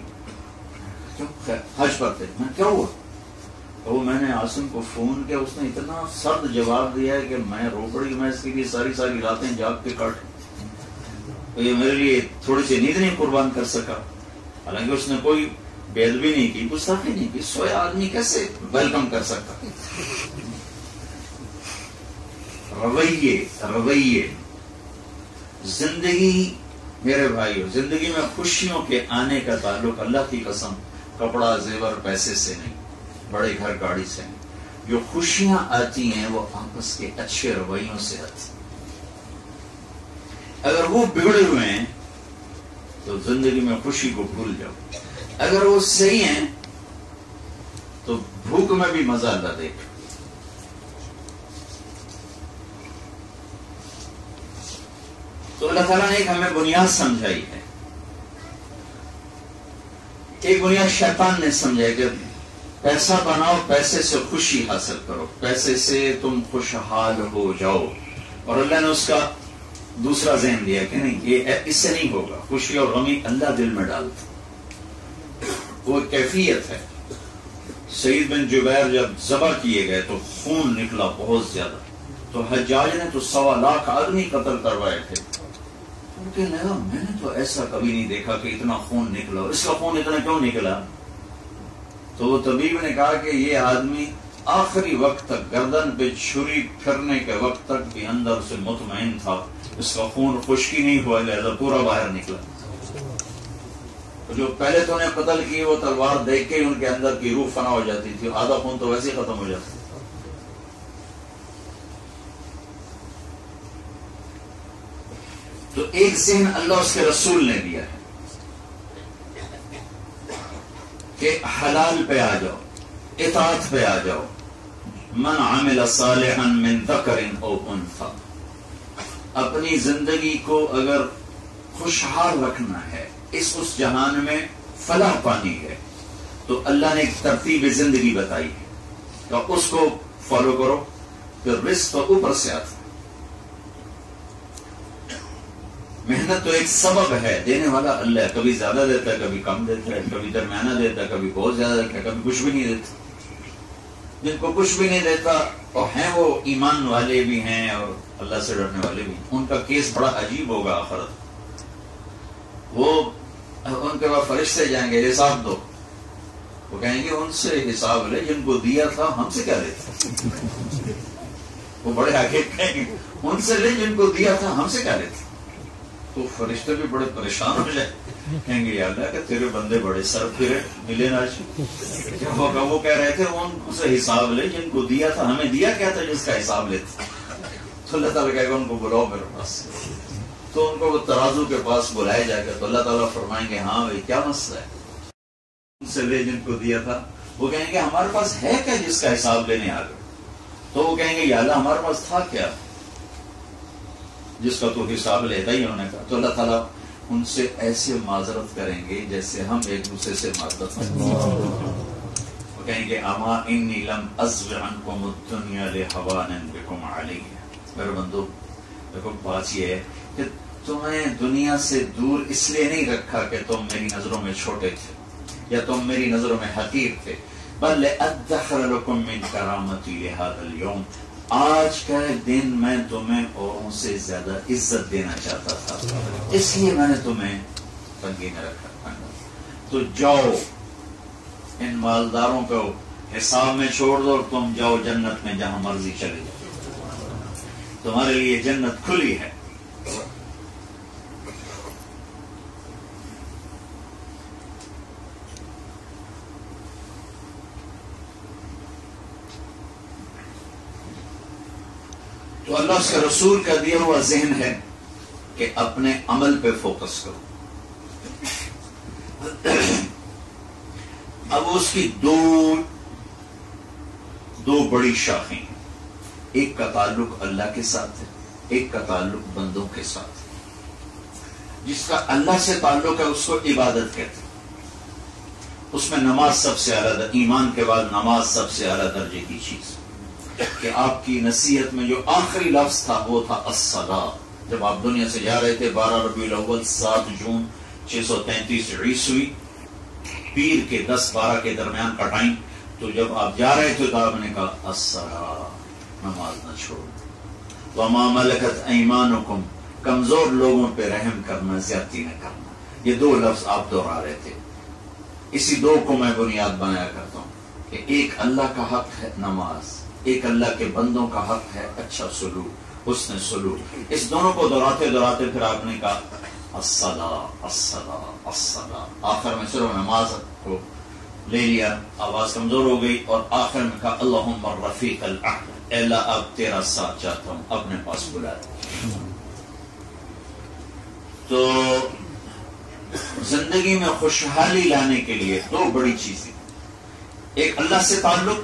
حج پر تھے. میں کیا ہوا؟ تو میں نے عاصم کو فون کیا. اس نے اتنا سرد جواب دیا ہے کہ میں رو پڑی. میں اس کے لیے ساری ساری راتیں جاگ کے کاٹ. یہ میرے لیے تھوڑی سی نیند نہیں قربان کر سکا. حالانکہ اس نے کوئی بے ادبی نہیں کی, گستاخی نہیں کی. سویا آدمی کیسے ویلکم کر سکتا؟ رویے زندگی میرے بھائیو, زندگی میں خوشیوں کے آنے کا تعلق اللہ کی قسم کپڑا زیور پیسے سے نہیں, بڑے گھر گاڑی سے نہیں. جو خوشیاں آتی ہیں وہ آپس کے اچھے رویوں سے آتی ہیں. اگر وہ بگڑے ہوئے ہیں تو زندگی میں خوشی کو بھول جاؤ. اگر وہ صحیح ہیں تو بھوک میں بھی مزہ اللہ دیکھ. تو اللہ تعالیٰ نے ایک ہمیں بنیاد سمجھائی ہے. ایک بنیاد شیطان نے سمجھائی کہ پیسہ بناؤ, پیسے سے خوشی حاصل کرو, پیسے سے تم خوشحال ہو جاؤ. اور اللہ نے اس کا دوسرا ذہن دیا کہ نہیں, یہ اس سے نہیں ہوگا. خوشی اور غمی اللہ دل میں ڈالتا, وہ کیفیت ہے. سعید بن جبیر جب ذبح کیے گئے تو خون نکلا بہت زیادہ. تو حجاج نے تو 1.25 لاکھ آدمی قتل کروائے تھے. کہنے لگا میں نے تو ایسا کبھی نہیں دیکھا کہ اتنا خون نکلا. اس کا خون اتنا کیوں نکلا؟ تو وہ طبیب نے کہا کہ یہ آدمی آخری وقت تک گردن پہ چھری پھرنے کے وقت تک بھی اندر سے مطمئن تھا. اس کا خون خشکی نہیں ہوا, لہذا پورا باہر نکلا. جو پہلے تو نے قتل کی وہ تلوار دیکھ کے ان کے اندر کی روح فنا ہو جاتی تھی. آدھا خون تو ویسے ہی ختم ہو جاتا. تو ایک ذہن اللہ اس کے رسول نے دیا ہے کہ حلال پہ آ جاؤ, اطاعت پہ آ جاؤ. من عمل صالحا من ذکر او انثى. اپنی زندگی کو اگر خوشحال رکھنا ہے, اس جہان میں فلاح پانی ہے, تو اللہ نے ایک ترتیب زندگی بتائی ہے تو اس کو فالو کرو. پھر رزق تو اوپر سے آتا ہے. محنت تو ایک سبب ہے, دینے والا اللہ ہے. کبھی زیادہ دیتا ہے, کبھی کم دیتا ہے, کبھی درمیانہ دیتا ہے, کبھی بہت زیادہ دیتا ہے, کبھی کچھ بھی نہیں دیتا. جن کو کچھ بھی نہیں دیتا اور ہیں وہ ایمان والے بھی ہیں اور اللہ سے ڈرنے والے بھی, ان کا کیس بڑا عجیب ہوگا آخرت. وہ ان کے بعد فرشتے جائیں گے, حساب دو. وہ کہیں گے ان سے حساب لے جن کو دیا تھا, ہم سے کیا لیتا. وہ بڑے آگے کہیں گے ان سے لے جن کو دیا تھا, ہم سے کیا لیتا. تو فرشتے بھی بڑے پریشان ہو جائے, کہیں گے یا اللہ کہ تیرے بندے بڑے سر پھرے ملے نا. وہ کہہ رہے تھے ان سے حساب لے جن کو دیا تھا, ہمیں دیا کیا تھا جس کا حساب لیتے. تو اللہ تعالیٰ کہے گا ان کو بلاؤ میرے پاس. تو ان کو وہ ترازو کے پاس بلائے جا کر تو اللہ تعالیٰ فرمائیں گے ہاں بھائی کیا مسئلہ ہے, ان سے لے جن کو دیا تھا. وہ کہیں گے ہمارے پاس ہے کیا جس کا حساب لینے آ گئے. تو وہ کہیں گے یا اللہ ہمارے پاس تھا کیا جس کا تو حساب لیتا ہی ہونے کا. تو اللہ تعالیٰ ان سے ایسے معذرت کریں گے جیسے ہم ایک دوسرے سے معذرت کریں گے. وہ کہیں گے اما انی لم ازو عنکم الدنیا لہوانا بکم علی. میرے بندو دیکھو بات یہ ہے کہ تمہیں دنیا سے دور اس لیے نہیں رکھا کہ تم میری نظروں میں چھوٹے تھے یا تم میری نظروں میں حقیر تھے, بل ادخر لکم من کرامتی لہذا اليوم. آج کا دن میں تمہیں اوروں سے زیادہ عزت دینا چاہتا تھا, اس لیے میں نے تمہیں تنگی میں رکھا. تو جاؤ ان مالداروں کو حساب میں چھوڑ دو اور تم جاؤ جنت میں جہاں مرضی چلے جاؤ. تمہارے لیے جنت کھلی ہے. تو اللہ اس کے رسول کا دیا ہوا ذہن ہے کہ اپنے عمل پہ فوکس کرو. اب اس کی دو بڑی شاخیں ہیں، ایک کا تعلق اللہ کے ساتھ ہے، ایک کا تعلق بندوں کے ساتھ ہے۔ جس کا اللہ سے تعلق ہے اس کو عبادت کہتے ہیں، اس میں نماز سب سے اعلیٰ، ایمان کے بعد نماز سب سے اعلیٰ درجے کی چیز، کہ آپ کی نصیحت میں جو آخری لفظ تھا وہ تھا الصلاۃ۔ جب آپ دنیا سے جا رہے تھے 12 ربیع الاول 7 جون 633 عیسوی، پیر کے 10-12 کے درمیان کا ٹائم، تو جب آپ جا رہے تھے تو آپ نے کہا الصلاۃ، نماز نہ چھوڑو، وما ملکت ایمانکم، کمزور لوگوں پہ رحم کرنا، زیادتی نہ کرنا۔ یہ 2 لفظ آپ دہرا رہے تھے، اسی 2 کو میں بنیاد بنایا کرتا ہوں کہ ایک اللہ کا حق ہے نماز، ایک اللہ کے بندوں کا حق ہے اچھا سلوک، حسن سلوک۔ اس دونوں کو دہراتے دہراتے پھر آپ نے کہا الصلاۃ الصلاۃ الصلاۃ، آخر میں صرف نماز کو لے لیا، آواز کمزور ہو گئی، اور آخر میں کہا اللہم الرفیق الاعلی، اے اللہ اب تیرا ساتھ چاہتا ہوں، اپنے پاس بلا دے۔ تو زندگی میں خوشحالی لانے کے لیے 2 بڑی چیزیں، ایک اللہ سے تعلق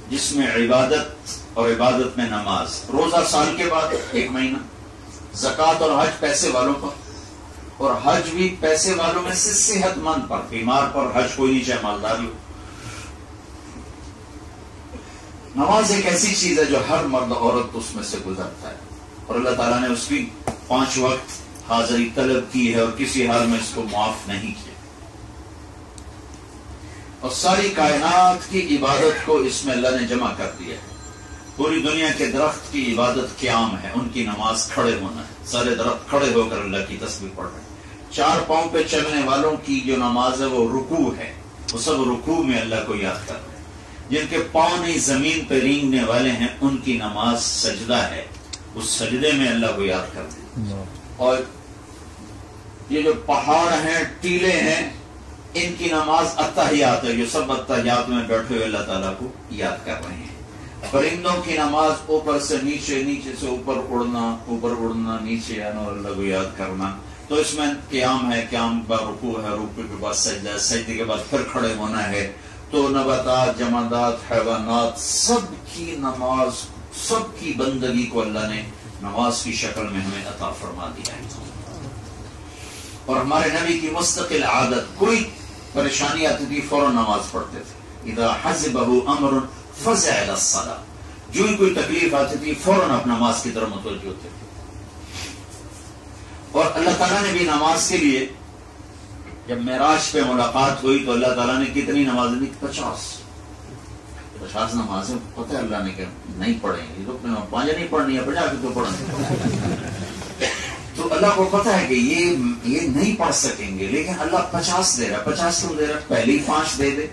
جس میں عبادت، اور عبادت میں نماز، روزہ سال کے بعد 1 مہینہ، زکوٰۃ اور حج پیسے والوں پر، اور حج بھی پیسے والوں میں سے صحت مند پر، بیمار پر حج کوئی نہیں، چاہے مالداری ہو۔ نماز ایک ایسی چیز ہے جو ہر مرد عورت اس میں سے گزرتا ہے، اور اللہ تعالیٰ نے اس کی 5 وقت حاضری طلب کی ہے، اور کسی حال میں اس کو معاف نہیں کیا، اور ساری کائنات کی عبادت کو اس میں اللہ نے جمع کر دیا ہے۔ پوری دنیا کے درخت کی عبادت قیام ہے، ان کی نماز کھڑے ہونا ہے، سارے درخت کھڑے ہو کر اللہ کی تسبیح پڑھ رہے ہیں۔ 4 پاؤں پہ چلنے والوں کی جو نماز ہے وہ رکوع ہے، وہ سب رکوع میں اللہ کو یاد کر رہے ہیں۔ جن کے پاؤں نہیں زمین پہ رینگنے والے ہیں ان کی نماز سجدہ ہے، اس سجدے میں اللہ کو یاد کر رہے ہیں۔ اور یہ جو پہاڑ ہیں، ٹیلے ہیں، ان کی نماز اتحیات ہے، جو سب اتحیات میں بیٹھے ہوئے اللہ تعالیٰ کو یاد کر رہے ہیں۔ پرندوں کی نماز اوپر سے نیچے، نیچے سے اوپر اڑنا، اوپر اڑنا، نیچے آنا اور اللہ کو یاد کرنا۔ تو اس میں قیام ہے، قیام کے بعد رکوع ہے، رکوع کے بعد سجدہ ہے، سجدے کے بعد پھر کھڑے ہونا ہے۔ تو نباتات، جمادات، حیوانات، سب کی نماز، سب کی بندگی کو اللہ نے نماز کی شکل میں ہمیں عطا فرما دیا ہے۔ اور ہمارے نبی کی مستقل عادت، کوئی پریشانی آتی تھی فوراً نماز پڑھتے تھے۔ اذا حزبہ امر فزع الی الصلاۃ، جو ہی کوئی تکلیف آتی تھی فوراً اپنا نماز کی طرف متوجہ ہوتے تھے۔ اور اللہ تعالیٰ نے بھی نماز کے لیے، جب معراج پہ ملاقات ہوئی تو اللہ تعالیٰ نے کتنی نمازیں دی؟ 50 نمازیں، پتہ ہے اللہ نے کہ نہیں پڑھیں گے، تو 5 نہیں پڑھنی ہے، 50 کی تو پڑھیں گے۔ تو اللہ کو پتہ ہے کہ یہ نہیں پڑھ سکیں گے، لیکن اللہ 50 دے رہا ہے، 50 کیوں دے رہا ہے؟ پہلے ہی 5 دے دے۔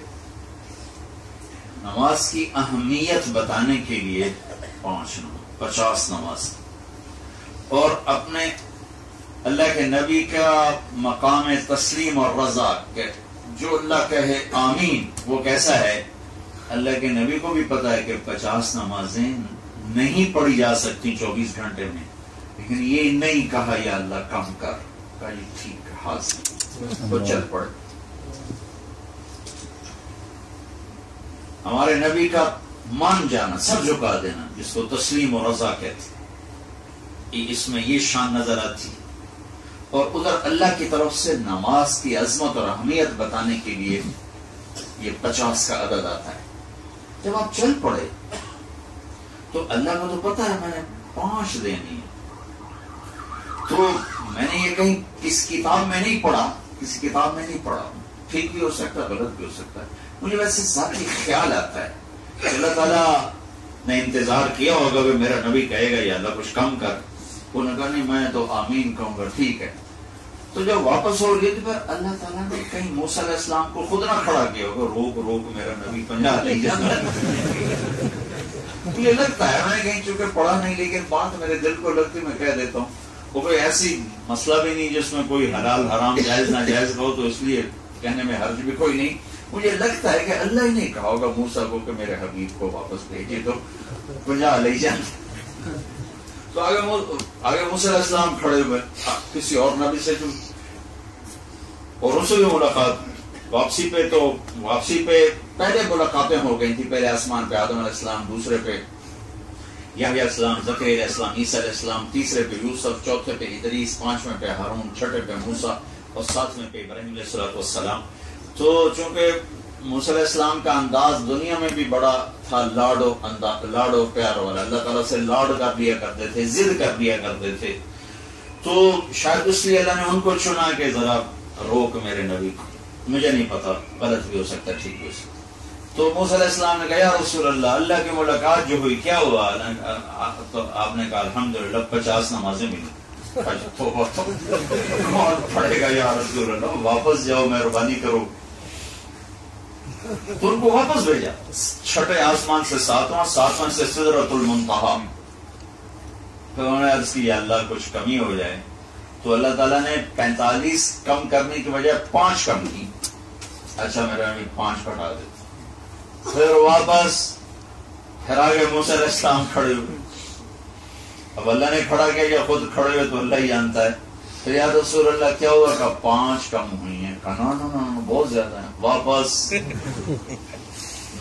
نماز کی اہمیت بتانے کے لیے 50 نماز، اور اپنے اللہ کے نبی کا مقام تسلیم اور رضا، کہ جو اللہ کہے آمین وہ کیسا ہے؟ اللہ کے نبی کو بھی پتا ہے کہ 50 نمازیں نہیں پڑھی جا سکتی 24 گھنٹے میں، لیکن یہ نہیں کہا یا اللہ کم کر، کہا یہ ٹھیک ہے، حاضر وہ چل پڑے۔ ہمارے نبی کا مان جانا، سر جھکا دینا، جس کو تسلیم اور رضا کہتے ہیں، اس میں یہ شان نظر آتی ہے۔ اور ادھر اللہ کی طرف سے نماز کی عظمت اور اہمیت بتانے کے لیے یہ 50 کا عدد آتا ہے۔ جب آپ چل پڑے تو اللہ کو تو پتا ہے میں نے 5 دینی ہے، تو میں نے یہ کہیں کس کتاب میں نہیں پڑھا، کسی کتاب میں نہیں پڑھا، ٹھیک بھی ہو سکتا ہے، غلط بھی ہو سکتا ہے، مجھے ویسے ذاتی خیال آتا ہے کہ اللہ تعالیٰ نے انتظار کیا ہوگا کہ میرا نبی کہے گا یا اللہ کچھ کم کر، انہوں نے کہا نہیں میں تو آمین کہوں گا، ٹھیک ہے۔ تو جب واپس ہو گئی تو پھر اللہ تعالیٰ نے کہیں موسیٰ علیہ السلام کو خود نہ کھڑا کیا ہوگا، روک روک میرا نبی 50 نہیں جانا۔ مجھے لگتا ہے میں نے کہیں چونکہ پڑھا نہیں، لیکن بات میرے دل کو لگتی میں کہہ دیتا ہوں، وہ کوئی ایسی مسئلہ بھی نہیں جس میں کوئی حلال حرام جائز ناجائز ہو، تو اس لیے کہنے میں حرج بھی کوئی نہیں۔ مجھے لگتا ہے کہ اللہ ہی نہیں کہا ہوگا موسیٰ کو کہ میرے حبیب کو واپس بھیجے تو 50 لے جانا۔ تو آگے موسیٰ علیہ السلام کھڑے ہوئے، کسی اور نبی سے جو اور ان سے بھی ملاقات. واپسی پہ پہلے ملاقاتیں ہو گئی تھی. پہلے آسمان پہ آدم علیہ السلام، دوسرے پہ یحییٰ علیہ السلام، زکریا علیہ السلام، عیسیٰ علیہ السلام، تیسرے پہ یوسف، چوتھے پہ ادریس، پانچویں پہ ہارون، چھٹے پہ موسیٰ اور ساتویں پہ ابراہیم علیہ السلام. تو چونکہ موسیٰ علیہ السلام کا انداز دنیا میں بھی بڑا تھا، لاڈو پیار والا، اللہ تعالیٰ سے لاڈ کر لیا کرتے تھے، ضد کر لیا کرتے تھے. تو شاید اس لیے اللہ نے ان کو چنا کہ ذرا روک میرے نبی کو. مجھے نہیں پتا، غلط بھی ہو سکتا، ٹھیک بھی ہو سکتا. تو موسیٰ علیہ السلام نے کہا یا رسول اللہ کی ملاقات جو ہوئی کیا ہوا؟ تو آپ نے کہا الحمدللہ 50 نمازیں ملی. کون پڑھے گا یا رسول اللہ؟ واپس جاؤ، مہربانی کرو. تو ان کو واپس بھیجا، چھٹے آسمان سے ساتواں سے سدرۃ المنتہا. پھر انہوں نے عرض کی یا اللہ کچھ کمی ہو جائے. تو اللہ تعالیٰ نے 45 کم کرنے کی بجائے 5 کم کی. اچھا میرا 5 پٹا دیتا. پھر واپس پھر آگے موسیٰ علیہ السلام کھڑے ہوئے. اب اللہ نے کھڑا کیا یا خود کھڑے ہوئے تو اللہ ہی جانتا ہے. پھر یا رسول اللہ کیا ہوا؟ کہ 5 کم ہوئی ہیں. کہا نا بہت زیادہ ہیں. واپس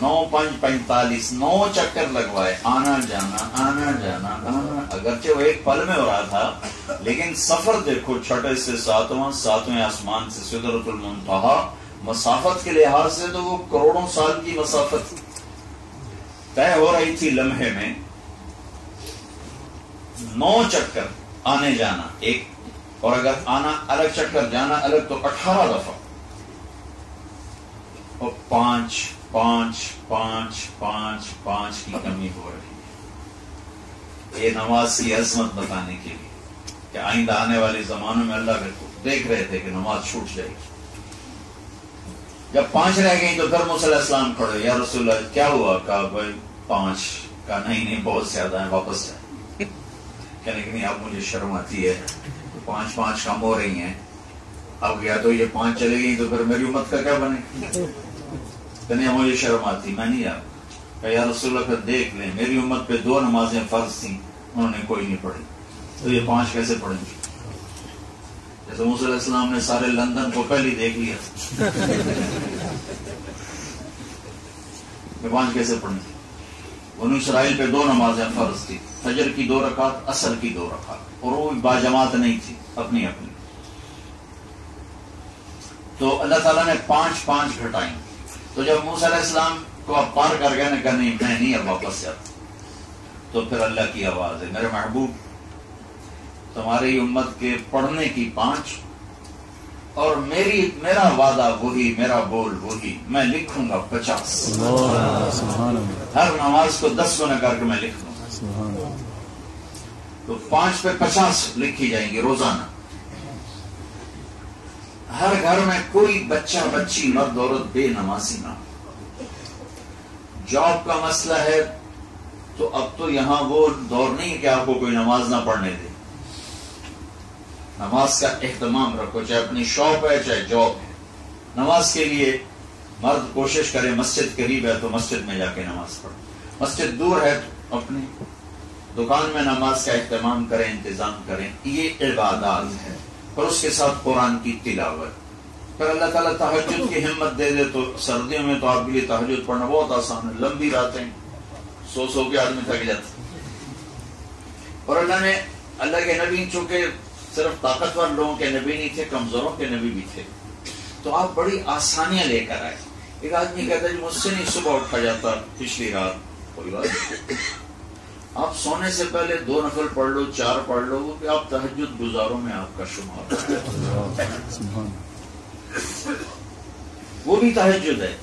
9 5 45 9 چکر لگوائے، آنا جانا. اگرچہ وہ ایک پل میں ہو رہا تھا لیکن سفر دیکھو، چھٹے سے ساتویں آسمان سے سدرۃ المنتہا. مسافت کے لحاظ سے تو وہ کروڑوں سال کی مسافت طے ہو رہی تھی لمحے میں. 9 چکر آنے جانا ایک، اور اگر آنا الگ چکر جانا الگ تو 18 دفعہ. اور 5 کی کمی ہو رہی ہے. یہ نماز کی عظمت بتانے کے لیے کہ آئندہ آنے والے زمانوں میں اللہ کو دیکھ رہے تھے کہ نماز چھوٹ جائے گی. جب 5 رہ گئی تو پھر موسیٰ علیہ السلام کھڑے، یا رسول اللہ کیا ہوا؟ کہا بھائی 5. کہا نہیں بہت زیادہ ہیں، واپس جائیں. کہنے کہ نہیں اب مجھے شرم آتی ہے، 5 کم ہو رہی ہیں. اب یا تو یہ 5 چلے گئی تو پھر میری امت کا کیا بنے؟ کہنے مجھے شرم آتی، میں نہیں آ. کہ یا رسول اللہ پھر دیکھ لیں، میری امت پہ 2 نمازیں فرض تھیں، انہوں نے کوئی نہیں پڑھی، تو یہ 5 کیسے پڑھیں گے؟ جیسے موسیٰ علیہ السلام نے سارے لندن کو پہلے دیکھ لیا، 5 کیسے پڑھیں گے؟ بنو اسرائیل پہ 2 نمازیں فرض تھی، فجر کی 2 رکعت، عصر کی 2 رکعت، اور وہ باجماعت نہیں تھی، اپنی. تو اللہ تعالیٰ نے 5 گھٹائیں. تو جب موسیٰ علیہ السلام کو اب پار کر گئے نے کہا نہیں میں نہیں اب واپس جاتا. تو پھر اللہ کی آواز ہے میرے محبوب تمہاری امت کے پڑھنے کی 5 اور میرا وعدہ وہی، میرا بول وہی، میں لکھوں گا 50. ہر نماز کو 10 گنا کر کے میں لکھ دوں گا. تو 5 پہ 50 لکھی جائیں گی روزانہ. ہر گھر میں کوئی بچہ بچی مرد عورت بے نمازی نہ. جاب کا مسئلہ ہے تو اب تو یہاں وہ دور نہیں کہ آپ کو کوئی نماز نہ پڑھنے دے. نماز کا اہتمام رکھو، چاہے اپنی شاپ ہے چاہے جاب ہے. نماز کے لیے مرد کوشش کرے، مسجد قریب ہے تو مسجد میں جا کے نماز پڑھے، مسجد دور ہے تو اپنی دکان میں نماز کا اہتمام کریں، انتظام کریں. یہ عبادات ہے. اور اس کے ساتھ قرآن کی تلاوت. پھر اللہ تعالیٰ تہجد کی ہمت دے دے تو سردیوں میں تو آپ کے لیے تہجد پڑھنا بہت آسان ہے. لمبی راتیں سو کے آدمی تھک جاتا. اور اللہ کے نبی چونکہ صرف طاقتور لوگوں کے نبی نہیں تھے، کمزوروں کے نبی بھی تھے، تو آپ بڑی آسانیاں لے کر آئے. ایک آدمی کہتا ہے مجھ سے نہیں صبح اٹھا جاتا پچھلی رات، کوئی بات نہیں، آپ سونے سے پہلے 2 نفل پڑھ لو، 4 پڑھ لو، کہ آپ تہجد گزاروں میں آپ کا شمار وہ بھی تہجد ہے.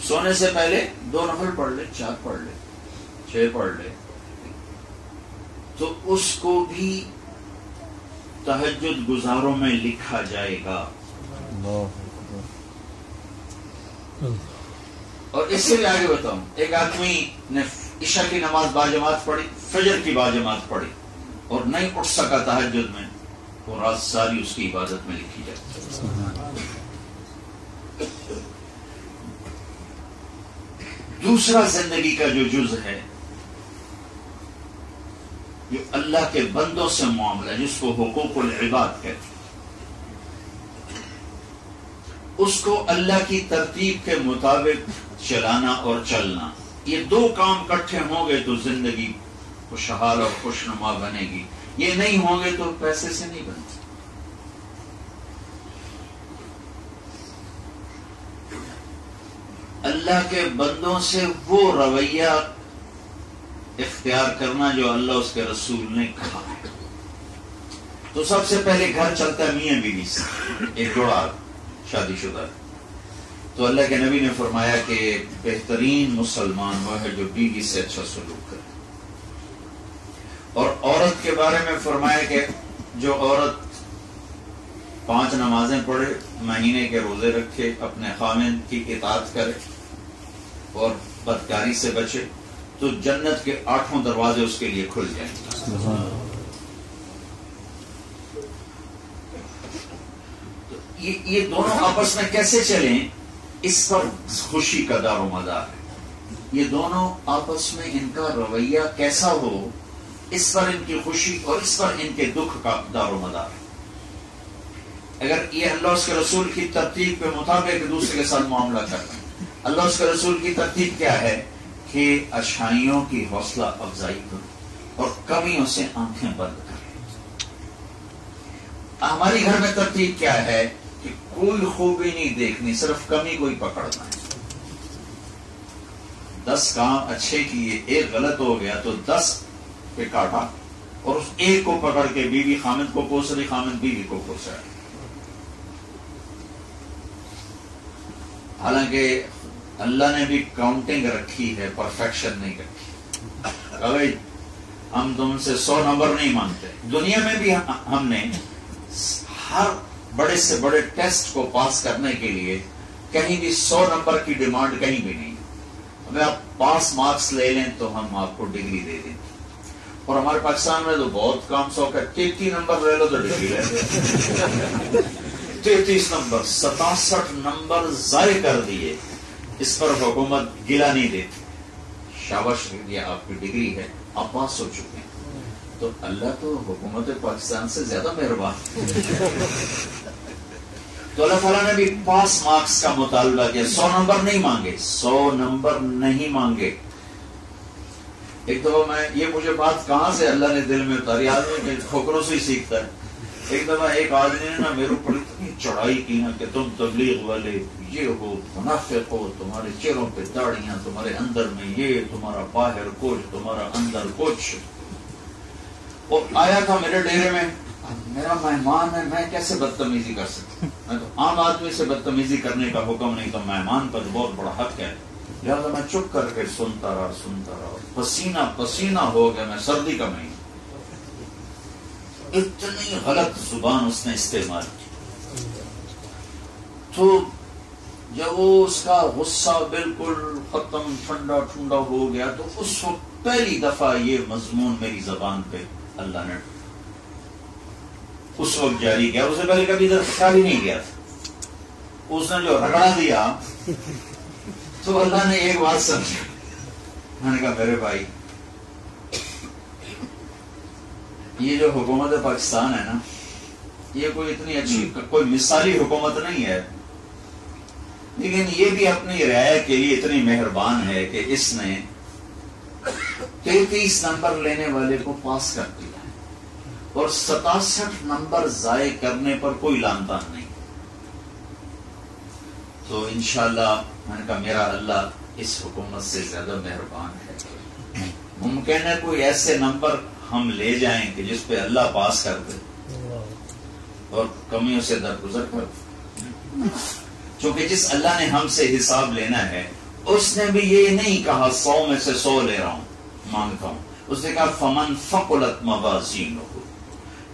سونے سے پہلے 2 نفل پڑھ لے، 4 پڑھ لے، 6 پڑھ لے، تو اس کو بھی تہجد گزاروں میں لکھا جائے گا. اور اس سے بھی آگے بتاؤں، ایک آدمی نے عشاء کی نماز باجماعت پڑھی، فجر کی باجماعت پڑھی اور نہیں اٹھ سکا تہجد میں، وہ رات ساری اس کی عبادت میں لکھی جائے. دوسرا زندگی کا جو جز ہے، جو اللہ کے بندوں سے معاملہ، جس کو حقوق العباد کہتے ہیں، اس کو اللہ کی ترتیب کے مطابق چلانا اور چلنا، یہ دو کام اکٹھے ہوں گے تو زندگی خوشحال اور خوشنما بنے گی، یہ نہیں ہوں گے تو پیسے سے نہیں بنتی۔ اللہ کے بندوں سے وہ رویہ اختیار کرنا جو اللہ اس کے رسول نے کہا ہے۔ تو سب سے پہلے گھر چلتا ہے میاں بیوی سے، ایک جوڑا شادی شدہ ہے، تو اللہ کے نبی نے فرمایا کہ بہترین مسلمان وہ ہے جو بیوی سے اچھا سلوک کرے، اور عورت کے بارے میں فرمایا کہ جو عورت 5 نمازیں پڑھے، مہینے کے روزے رکھے، اپنے خاوند کی اطاعت کرے اور بدکاری سے بچے تو جنت کے 8 دروازے اس کے لیے کھل جائیں گے۔ یہ دونوں آپس میں کیسے چلیں، اس پر خوشی کا دار و مدار ہے۔ یہ دونوں آپس میں ان کا رویہ کیسا ہو، اس پر ان کی خوشی اور اس پر ان کے دکھ کا دار و مدار ہے۔ اگر یہ اللہ اس کے رسول کی ترتیب کے مطابق ایک دوسرے کے ساتھ معاملہ کرتے ہیں، اللہ اس کے رسول کی ترتیب کیا ہے کہ اچھائیوں کی حوصلہ افزائی کرو اور کمیوں سے آنکھیں بند کرو۔ ہماری گھر میں ترتیب کیا ہے کہ کوئی خوبی نہیں دیکھنی، صرف کمی کوئی پکڑنا ہے۔ 10 کام اچھے کیے، ایک غلط ہو گیا تو 10 پہ کاٹا اور اس ایک کو پکڑ کے بیوی خامد کو کوس رہی، خامد بیوی کو کوس رہا۔ حالانکہ اللہ نے بھی کاؤنٹنگ رکھی ہے، پرفیکشن نہیں رکھی۔ بھائی ہم تم سے 100 نمبر نہیں مانگتے۔ دنیا میں بھی ہم نے ہر بڑے سے بڑے ٹیسٹ کو پاس کرنے کے لیے کہیں بھی 100 نمبر کی ڈیمانڈ کہیں بھی نہیں۔ اگر آپ پاس مارکس لے لیں تو ہم آپ کو ڈگری دے دیں، اور ہمارے پاکستان میں تو بہت کام شوق ہے، 33 نمبر لے لو تو ڈگری لے لو۔ 33 نمبر 67 نمبر ضائع کر دیے، اس پر حکومت گلا نہیں دیتی، شاباش یہ آپ کی ڈگری ہے، آپ پاس ہو چکے ہیں۔ تو اللہ تو حکومت پاکستان سے زیادہ مہربان۔ تو اللہ تعالیٰ نے بھی پاس مارکس کا مطالبہ کیا، 100 نمبر نہیں مانگے، 100 نمبر نہیں مانگے۔ ایک دفعہ یہ مجھے بات کہاں سے اللہ نے دل میں اتاری، آدمی ٹھوکروں سے ہی سیکھتا ہے۔ ایک دفعہ ایک آدمی نے نا میرے اوپر اتنی چڑھائی کی نا کہ تم تبلیغ والے یہ ہو، منافق ہو، تمہارے چہروں پہ داڑیاں، تمہارے اندر میں یہ، تمہارا باہر کچھ، تمہارا اندر کچھ۔ اور آیا تھا میرے ڈیرے میں، میرا مہمان ہے، میں کیسے بدتمیزی کر سکتا؟ میں تو عام آدمی سے بدتمیزی کرنے کا حکم نہیں، تو مہمان پر بہت بڑا حق ہے، لہٰذا میں چپ کر کے سنتا رہا، پسینہ پسینہ ہو گیا، میں سردی کا مہینہ۔ اتنی غلط زبان اس نے استعمال کی، تو جب وہ اس کا غصہ بالکل ختم، ٹھنڈا ٹھنڈا ہو گیا، تو اس وقت پہلی دفعہ یہ مضمون میری زبان پہ اللہ نے اس وقت جاری کیا۔ اسے پہلے کبھی ادھر خیال ہی نہیں گیا تھا، اس نے جو رگڑا دیا تو اللہ نے ایک بات سمجھا۔ میں نے کہا میرے بھائی، یہ جو حکومت پاکستان ہے نا، یہ کوئی اتنی اچھی، کوئی مثالی حکومت نہیں ہے، لیکن یہ بھی اپنی رعایت کے لیے اتنی مہربان ہے کہ اس نے 33 نمبر لینے والے کو پاس کر دیا اور 67 نمبر ضائع کرنے پر کوئی لان تان نہیں۔ تو انشاءاللہ میں نے کہا میرا اللہ اس حکومت سے زیادہ مہربان ہے۔ ممکن ہے کوئی ایسے نمبر ہم لے جائیں کہ جس پہ اللہ پاس کر دے اور کمیوں سے درگزر کر دے، چونکہ جس اللہ نے ہم سے حساب لینا ہے، اس نے بھی یہ نہیں کہا 100 میں سے 100 لے رہا ہوں، مانگتا ہوں۔ اس نے کہا فمن ثقلت موازینہ،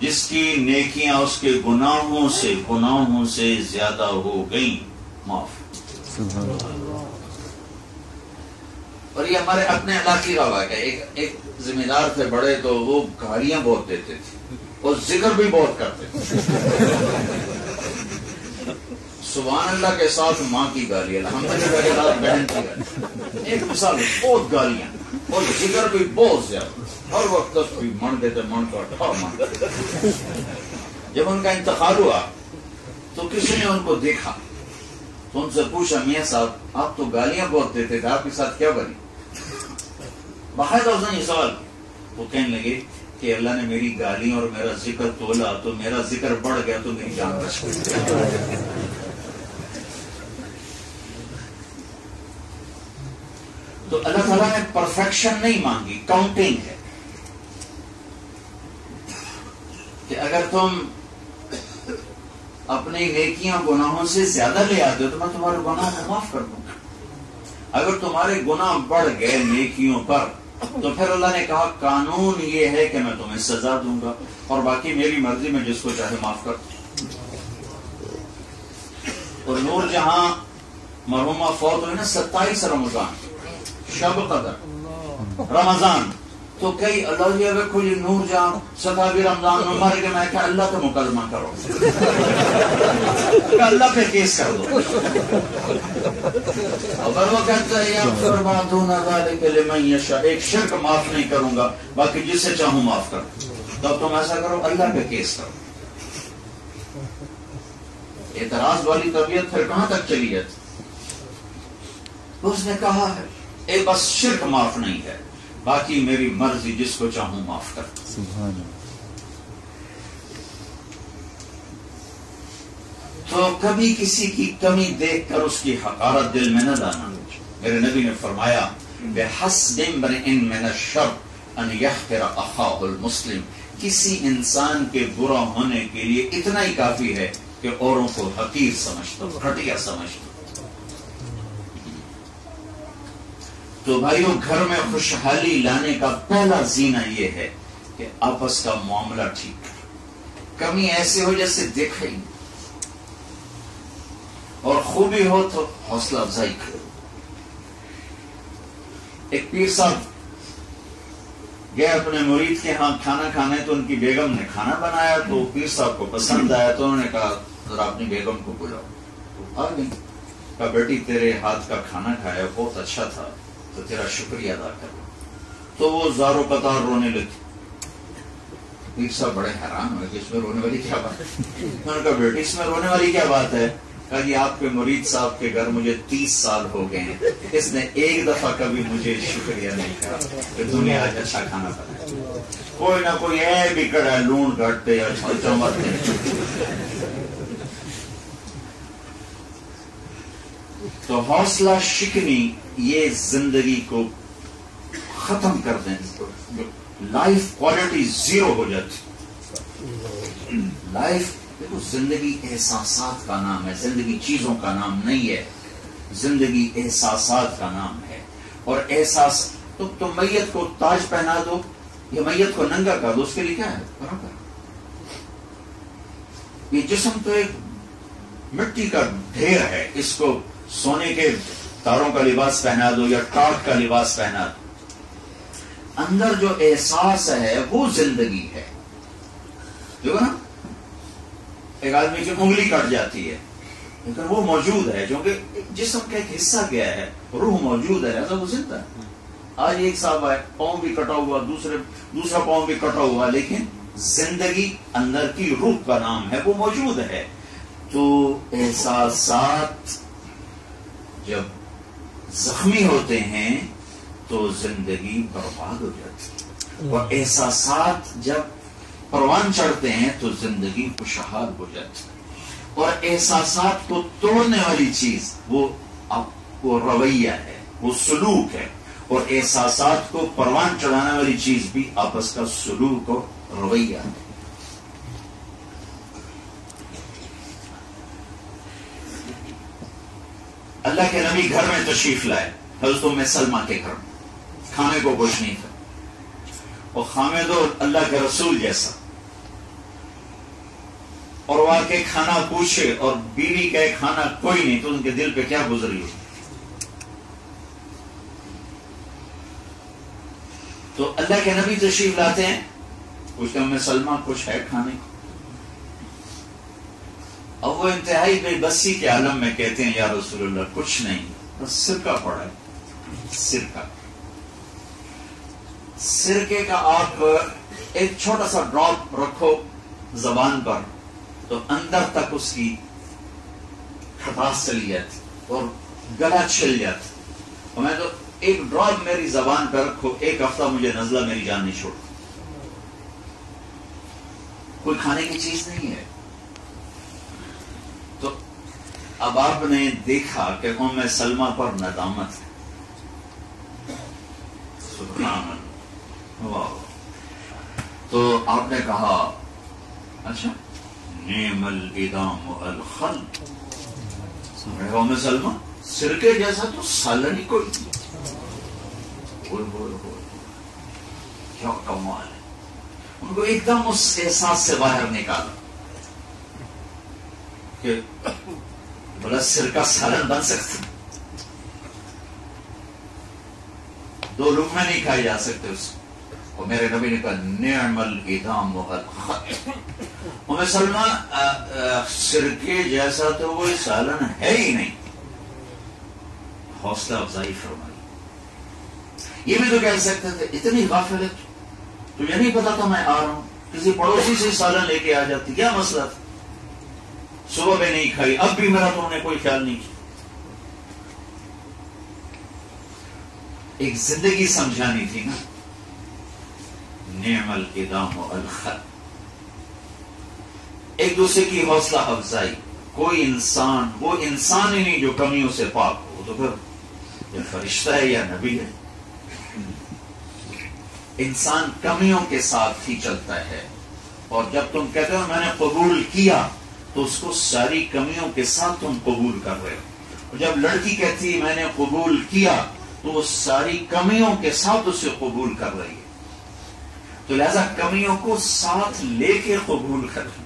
جس کی نیکیاں اس کے گناہوں سے زیادہ ہو گئیں، معاف۔ اور یہ ہمارے اپنے علاقے کا واقعہ ہے۔ ایک ذمہ دار تھے بڑے، تو وہ گالیاں بہت دیتے تھے اور ذکر بھی بہت کرتے تھے۔ سبحان اللہ کے ساتھ ماں کی گالی، الحمدللہ کے ساتھ بہن کی گالی، ایک مثال، بہت گالیاں اور ذکر بھی بہت زیادہ، ہر وقت بھی من دیتے، من کا ٹھا من دیتے۔ جب ان کا انتقال ہوا تو کسی نے ان کو دیکھا تو ان سے پوچھا میاں صاحب آپ تو گالیاں بہت دیتے تھے، آپ کے ساتھ کیا بنی؟ باقاعدہ اس نے یہ سوال، وہ کہنے لگے کہ اللہ نے میری گالیاں اور میرا ذکر تولا تو میرا ذکر بڑھ گیا تو میری جان بچ گئی۔ تو اللہ تعالیٰ نے پرفیکشن نہیں مانگی، کاؤنٹنگ ہے کہ اگر تم اپنی نیکیاں گناہوں سے زیادہ لے آتے ہو تو میں تمہارے گناہ کو معاف کر دوں گا۔ اگر تمہارے گناہ بڑھ گئے نیکیوں پر تو پھر اللہ نے کہا قانون یہ ہے کہ میں تمہیں سزا دوں گا، اور باقی میری مرضی میں جس کو چاہے معاف کر دوں۔ اور نور جہاں مرحومہ فوت ہوئی نا 27 رمضان شب قدر رمضان، تو کئی اللہ جی ویکھو جی نور جہاں 27 رمضان میں مر کے، میں کہا اللہ تو مقدمہ کرو، کہ اللہ پہ کیس کر دو۔ اگر وہ کہتا ہے یا فرما دون ذالک لمن یشاء، ایک شرک معاف نہیں کروں گا باقی جس سے چاہوں معاف کر دوں، تب تم ایسا کرو اللہ پہ کیس کرو۔ اعتراض والی طبیعت پھر کہاں تک چلی جاتی؟ اس نے کہا ہے اے بس شرک معاف نہیں ہے، باقی میری مرضی جس کو چاہوں معاف کر دوں۔ سبحان اللہ۔ تو کبھی کسی کی کمی دیکھ کر اس کی حقارت دل میں نہ لانا۔ میرے نبی نے فرمایا بِحَسْبِ امْرِئٍ مِّنَ الشَّرِّ أَن يَحْقِرَ أَخَاهُ الْمُسْلِمَ، کسی انسان کے برا ہونے کے لیے اتنا ہی کافی ہے کہ اوروں کو حقیر سمجھتا ہو، گھٹیا سمجھتا ہو۔ تو بھائیوں، گھر میں خوشحالی لانے کا پہلا زینہ یہ ہے کہ آپس کا معاملہ ٹھیک کرو، کمی ایسے ہو جیسے دیکھا ہی نہیں، اور خوبی ہو تو حوصلہ افزائی کرو۔ ایک پیر صاحب گئے اپنے مرید کے ہاں کھانا کھانے، تو ان کی بیگم نے کھانا بنایا تو پیر صاحب کو پسند آیا، تو انہوں نے کہا ذرا اپنی بیگم کو بلاؤ۔ تو آ گئی، کہا بیٹی تیرے ہاتھ کا کھانا کھایا بہت اچھا تھا، تو تیرا شکریہ ادا کرو۔ تو وہ زارو قطار رونے لگی۔ پیر صاحب بڑے حیران ہوئے کہ اس میں رونے والی کیا بات ہے؟ انہوں نے کہا بیٹی اس میں رونے والی کیا بات ہے؟ کہا جی آپ کے مرید صاحب کے گھر مجھے 30 سال ہو گئے ہیں، اس نے ایک دفعہ کبھی مجھے شکریہ نہیں کہا کہ تم نے آج اچھا کھانا بنایا۔ کوئی نہ کوئی ہے بھی کڑا لون گھٹتے یا چمچتے۔ تو حوصلہ شکنی یہ زندگی کو ختم کر دیں، لائف کوالٹی زیرو ہو جاتی۔ لائف دیکھو، زندگی احساسات کا نام ہے، زندگی چیزوں کا نام نہیں ہے، زندگی احساسات کا نام ہے۔ اور احساس تو میت کو تاج پہنا دو یا میت کو ننگا کر دو، اس کے لیے کیا ہے؟ برابر۔ یہ جسم تو ایک مٹی کا ڈھیر ہے، اس کو سونے کے تاروں کا لباس پہنا دو یا ٹاٹ کا لباس پہنا دو، اندر جو احساس ہے وہ زندگی ہے۔ دیکھو نا، ایک آدمی کی انگلی کٹ جاتی ہے لیکن وہ موجود ہے، کیونکہ جسم کا ایک حصہ گیا ہے، روح موجود ہے، لہذا وہ زندہ ہے۔ آج ایک صاحب آئے، پاؤں بھی کٹا ہوا، دوسرا پاؤں بھی کٹا ہوا، لیکن زندگی اندر کی روح کا نام ہے، وہ موجود ہے۔ تو احساسات جب زخمی ہوتے ہیں تو زندگی برباد ہو جاتی ہے، اور احساسات جب پروان چڑھتے ہیں تو زندگی خوشحال ہو جاتی ہے۔ اور احساسات کو توڑنے والی چیز وہ رویہ ہے، وہ سلوک ہے، اور احساسات کو پروان چڑھانے والی چیز بھی آپس کا سلوک اور رویہ ہے۔ اللہ کے نبی گھر میں تشریف لائے، حضرت ام سلمہ کے گھر میں، کھانے کو کچھ نہیں تھا، اور خامد و اللہ کے رسول جیسا، اور وہ آ کے کھانا پوچھے اور بیوی کا کھانا کوئی نہیں، تو ان کے دل پہ کیا گزری ہو؟ تو اللہ کے نبی تشریف لاتے ہیں، پوچھتے ہیں ام سلمہ کچھ ہے کھانے کو؟ اب وہ انتہائی بے بسی کے عالم میں کہتے ہیں یا رسول اللہ کچھ نہیں، بس سرکہ پڑا ہے، سرکہ۔ سرکے کا آپ ایک چھوٹا سا ڈراپ رکھو زبان پر تو اندر تک اس کی کھٹاس چلی جاتی، اور گلا چھل جاتا. اور میں تو ایک ڈراپ میری زبان پہ رکھو، ایک ہفتہ مجھے نزلہ میری جان نہیں چھوڑ. کوئی کھانے کی چیز نہیں ہے. تو اب آپ نے دیکھا کہ ام سلمہ پر ندامت ہے. سبحان اللہ، واہ. تو آپ نے کہا اچھا نعم الادام الخل، ام سلمہ سرکے جیسا تو سالن ہی کوئی نہیں. کیا کمال ہے. ان کو ایک دم اس احساس سے باہر نکالا کہ بلا سرکہ سالن بن سکتا، 2 لقمے نہیں کھائے جا سکتے اس کو. اور میرے نبی نے کہا نعم الادام الخل. ام سلمہ سرکے جیسا تو وہ سالن ہے ہی نہیں. حوصلہ افزائی فرمائی. یہ بھی تو کہہ سکتے تھے اتنی غافل ہے تجھے نہیں پتا تھا میں آ رہا ہوں، کسی پڑوسی سے سالن لے کے آ جاتی، کیا مسئلہ تھا. صبح میں نہیں کھائی، اب بھی میرا تم نے کوئی خیال نہیں کیا. ایک زندگی سمجھانی تھی نا. نعم الادام الخل، ایک دوسرے کی حوصلہ افزائی. کوئی انسان وہ انسان ہی نہیں جو کمیوں سے پاک ہو. وہ تو پھر یا فرشتہ ہے یا نبی ہے. انسان کمیوں کے ساتھ ہی چلتا ہے. اور جب تم کہتے ہو میں نے قبول کیا تو اس کو ساری کمیوں کے ساتھ تم قبول کر رہے ہو. اور جب لڑکی کہتی ہے میں نے قبول کیا تو وہ ساری کمیوں کے ساتھ اسے قبول کر رہی ہے. تو لہذا کمیوں کو ساتھ لے کے قبول کریں،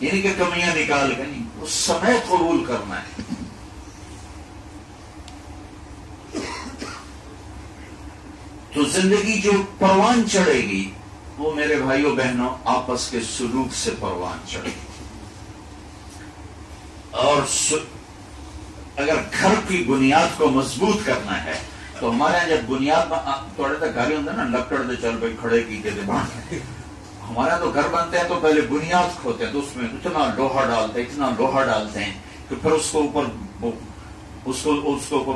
یعنی کہ کمیاں نکال کے نہیں، اس سمے قبول کرنا ہے. تو زندگی جو پروان چڑھے گی وہ میرے بھائیوں بہنوں آپس کے سلوک سے پروان چڑھے گی. اور اگر گھر کی بنیاد کو مضبوط کرنا ہے تو ہمارے یہاں جب بنیاد تھوڑے تک گھر ہوتا ہے نا، لکڑ دے چل بھائی کھڑے کی کے دماغ. ہمارے یہاں تو گھر بنتے ہیں تو پہلے بنیاد کھوتے ہیں، تو اس میں اتنا لوہا ڈالتے ہیں کہ پھر اس کو اوپر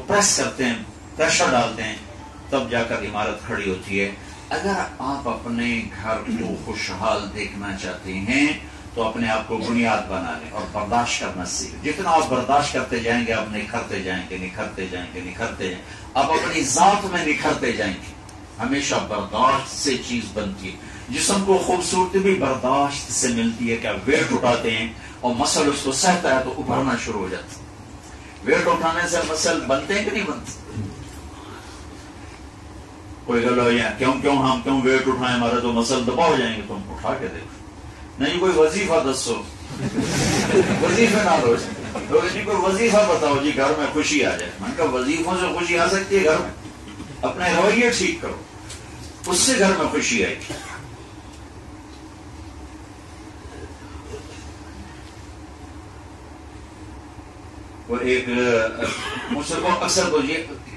پریس کرتے ہیں، پریشر ڈالتے ہیں، تب جا کر عمارت کھڑی ہوتی ہے. اگر آپ اپنے گھر کو خوشحال دیکھنا چاہتے ہیں تو اپنے آپ کو بنیاد بنا لیں اور برداشت کرنا سیکھیں. جتنا آپ برداشت کرتے جائیں گے آپ نکھرتے جائیں گے. آپ اپنی ذات میں نکھرتے جائیں گے. ہمیشہ برداشت سے چیز بنتی ہے. جسم کو خوبصورتی بھی برداشت سے ملتی ہے. کیا ویٹ اٹھاتے ہیں اور مسل اس کو سہتا ہے تو ابھرنا شروع ہو جاتا ہے. ویٹ اٹھانے سے مسل بنتے ہیں کہ نہیں بنتے؟ کوئی گلو یا کیوں ویٹ اٹھائیں ہمارے تو مسل دبا ہو جائیں گے. تم اٹھا کے دیکھو. نہیں کوئی وظیفہ دسو، وظیفے نہ دو. کوئی وظیفہ بتاؤ جی گھر میں خوشی آ جائے. میں نے کہا وظیفوں سے خوشی آ سکتی ہے گھر میں؟ اپنے رویے ٹھیک کرو، اس سے گھر میں خوشی آئے گی. وہ ایک مجھ سے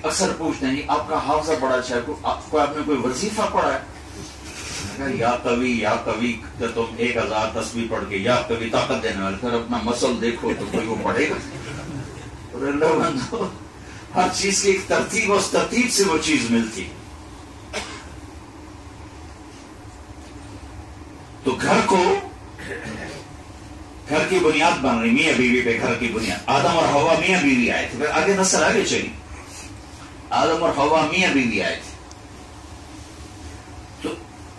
اکثر پوچھتے ہیں جی آپ کا حافظہ بڑا اچھا ہے، آپ نے کوئی وظیفہ پڑھا ہے؟ یا کبھی کہ تم 1000 تسبیح پڑھ کے یا کبھی طاقت دینے والے، پھر اپنا مسل دیکھو تو کوئی وہ پڑھے گا. ہر چیز کی ایک ترتیب، اس ترتیب سے وہ چیز ملتی. تو گھر کی بنیاد بن رہی، میاں بیوی پہ گھر کی بنیاد. آدم اور حوا میاں بیوی آئے تھے، پھر آگے نسل آگے چلی. آدم اور حوا میاں بیوی آئے تھے تو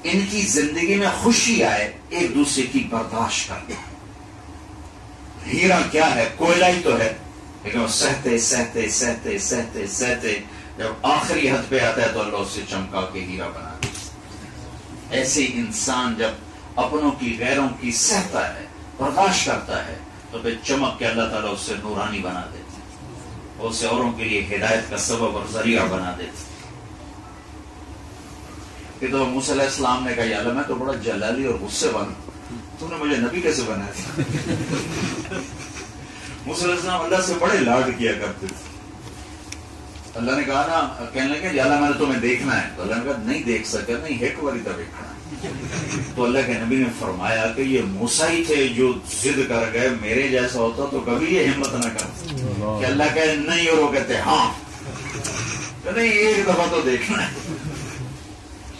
ان کی زندگی میں خوشی آئے ایک دوسرے کی برداشت کرنا. ہیرا کیا ہے؟ کوئلہ ہی تو ہے، لیکن وہ سہتے جب آخری حد پہ آتا ہے تو اللہ اسے چمکا کے ہیرا بنا دیتا. ایسے انسان جب اپنوں کی غیروں کی سہتا ہے، برداشت کرتا ہے، تو پھر چمک کے اللہ تعالیٰ اسے نورانی بنا دیتے، اسے اوروں کے لیے ہدایت کا سبب اور ذریعہ بنا دیتے. کہ تو موسیٰ علیہ السلام نے کہا یا اللہ میں تو بڑا جلالی اور غصے والا، تو نے مجھے نبی کیسے بنا دیا؟ موسیٰ علیہ السلام اللہ سے بڑے لاڈ کیا کرتے تھے. اللہ نے کہا نا، کہنے لگے کہ اللہ میں نے تمہیں دیکھنا ہے، تو اللہ نے کہا نہیں دیکھ سکے، نہیں ایک باری تو دیکھنا ہے۔ تو اللہ کے نبی نے فرمایا کہ یہ موسیٰ ہی تھے جو ضد کر گئے، میرے جیسا ہوتا تو کبھی یہ ہمت نہ کرتے کہ اللہ کہے نہیں اور وہ کہتے ہاں، کہ نہیں ایک دفعہ تو دیکھنا ہے۔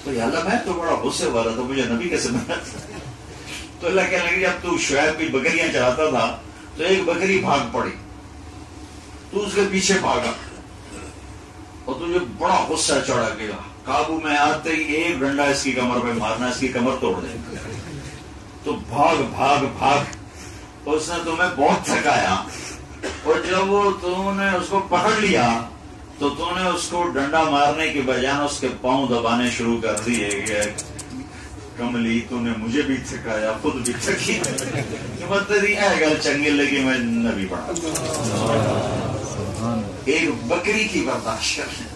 تو یا اللہ میں تو بڑا غصے والا تھا، مجھے نبی کیسے بنا تھا؟ تو اللہ کہنے لگے جب تو شعیب کی بکریاں چراتا تھا تو ایک بکری بھاگ پڑی، تو اس کے پیچھے بھاگا اور تجھے بڑا غصہ چڑھا گیا، قابو میں آتے ہی ایک ڈنڈا اس کی کمر پہ مارنا، اس کی کمر توڑ دے۔ تو بھاگ بھاگ بھاگ اس نے تمہیں بہت تھکایا، اور جب وہ تم نے اس کو پکڑ لیا تو تم نے اس کو ڈنڈا مارنے کے بجائے اس کے پاؤں دبانے شروع کر دیے کہ کملی تو نے مجھے بھی تھکایا، خود بھی تھکی، تیری اے گل چنگی لگی میں نبی بنا۔ ایک بکری کی برداشت کریں۔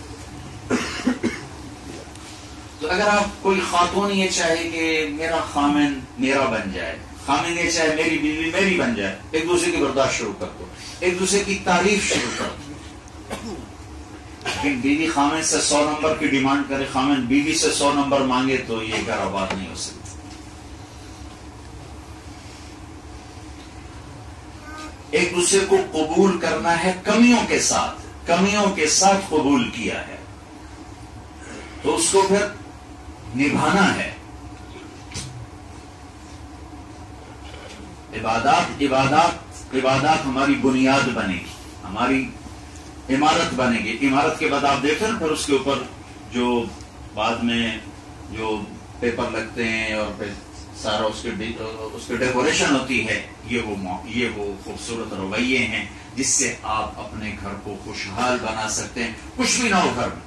تو اگر آپ کوئی خاتون یہ چاہے کہ میرا خامن میرا بن جائے، خامن یہ چاہے میری بیوی میری بن جائے، ایک دوسرے کی برداشت شروع کر دو، ایک دوسرے کی تعریف شروع کر دو۔ لیکن بیوی خامن سے 100 نمبر کی ڈیمانڈ کرے، خامن بیوی سے 100 نمبر مانگے تو یہ گھر آباد نہیں ہو سکتی۔ ایک دوسرے کو قبول کرنا ہے کمیوں کے ساتھ، کمیوں کے ساتھ قبول کیا ہے تو اس کو پھر نبھانا ہے۔ عبادات ہماری بنیاد بنے گی، ہماری عمارت بنے گی۔ عمارت کے بعد آپ دیکھیں نا پھر اس کے اوپر جو بعد میں جو پیپر لگتے ہیں اور پھر سارا اس کے ڈیکوریشن ہوتی ہے، یہ وہ خوبصورت رویے ہیں جس سے آپ اپنے گھر کو خوشحال بنا سکتے ہیں۔ کچھ بھی نہ ہو گھر میں،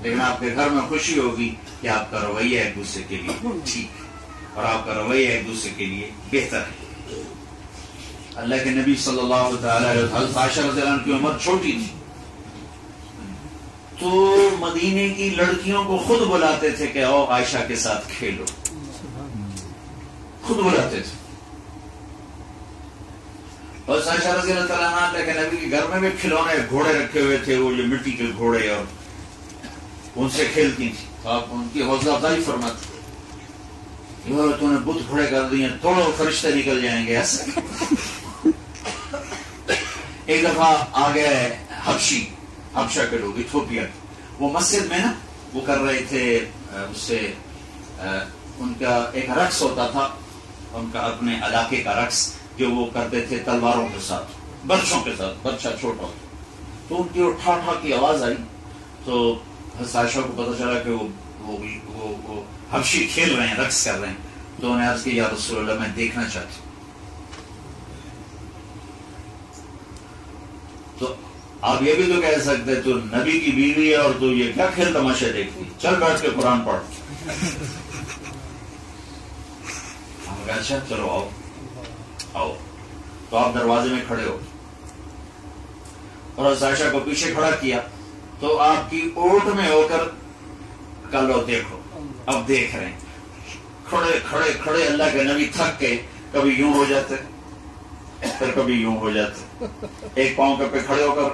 لیکن آپ کے گھر میں خوشی ہوگی کہ آپ کا رویہ ایک دوسرے کے لیے ٹھیک ہے اور آپ کا رویہ ایک دوسرے کے لیے بہتر ہے۔ اللہ کے نبی صلی اللہ تعالی علیہ وسلم، عائشہ رضی اللہ عنہ کی عمر چھوٹی تھی تو مدینے کی لڑکیوں کو خود بلاتے تھے کہ آؤ عائشہ کے ساتھ کھیلو، خود بلاتے تھے۔ اور عائشہ رضی اللہ تعالیٰ عنہ کے نبی کے گھر میں بھی کھلونے گھوڑے رکھے ہوئے تھے، وہ جو مٹی کے گھوڑے، اور ان سے کھیلتی تھی۔ آپ ان کی حوصلہ افزائی فرماتے، تو نے بت کھڑے کر دیے، توڑو فرشتے نکل جائیں گے ایسے۔ ایک دفعہ آ گئے حبشہ کے لوگ، ایتھوپیا کے، وہ مسجد میں نا وہ کر رہے تھے، اس سے ان کا ایک رقص ہوتا تھا، ان کا اپنے علاقے کا رقص جو وہ کرتے تھے تلواروں کے ساتھ، برچھوں کے ساتھ، برچھا چھوٹا ہوتا، تو ان کی ٹھا ٹھا کی آواز آئی تو عائشہ کو پتہ چلا کہ وہ حبشی کھیل رہے ہیں، رقص کر رہے ہیں، تو انہیں عرض کی یا رسول اللہ میں دیکھنا چاہتی ہوں۔ تو آپ یہ بھی تو کہہ سکتے تو نبی کی بیوی ہے اور تو یہ کیا کھیل تماشے دیکھتی، چل بیٹھ کے قرآن پڑھ۔ اچھا چلو آؤ۔ تو آپ دروازے میں کھڑے ہو اور عائشہ کو پیچھے کھڑا کیا تو آپ کی اوٹ میں ہو کر کلو دیکھو، اب دیکھ رہے ہیں کھڑے کھڑے کھڑے اللہ کے نبی تھک کے کبھی یوں ہو جاتے پھر کبھی یوں ہو جاتے، ایک پاؤں پہ کھڑے ہو کر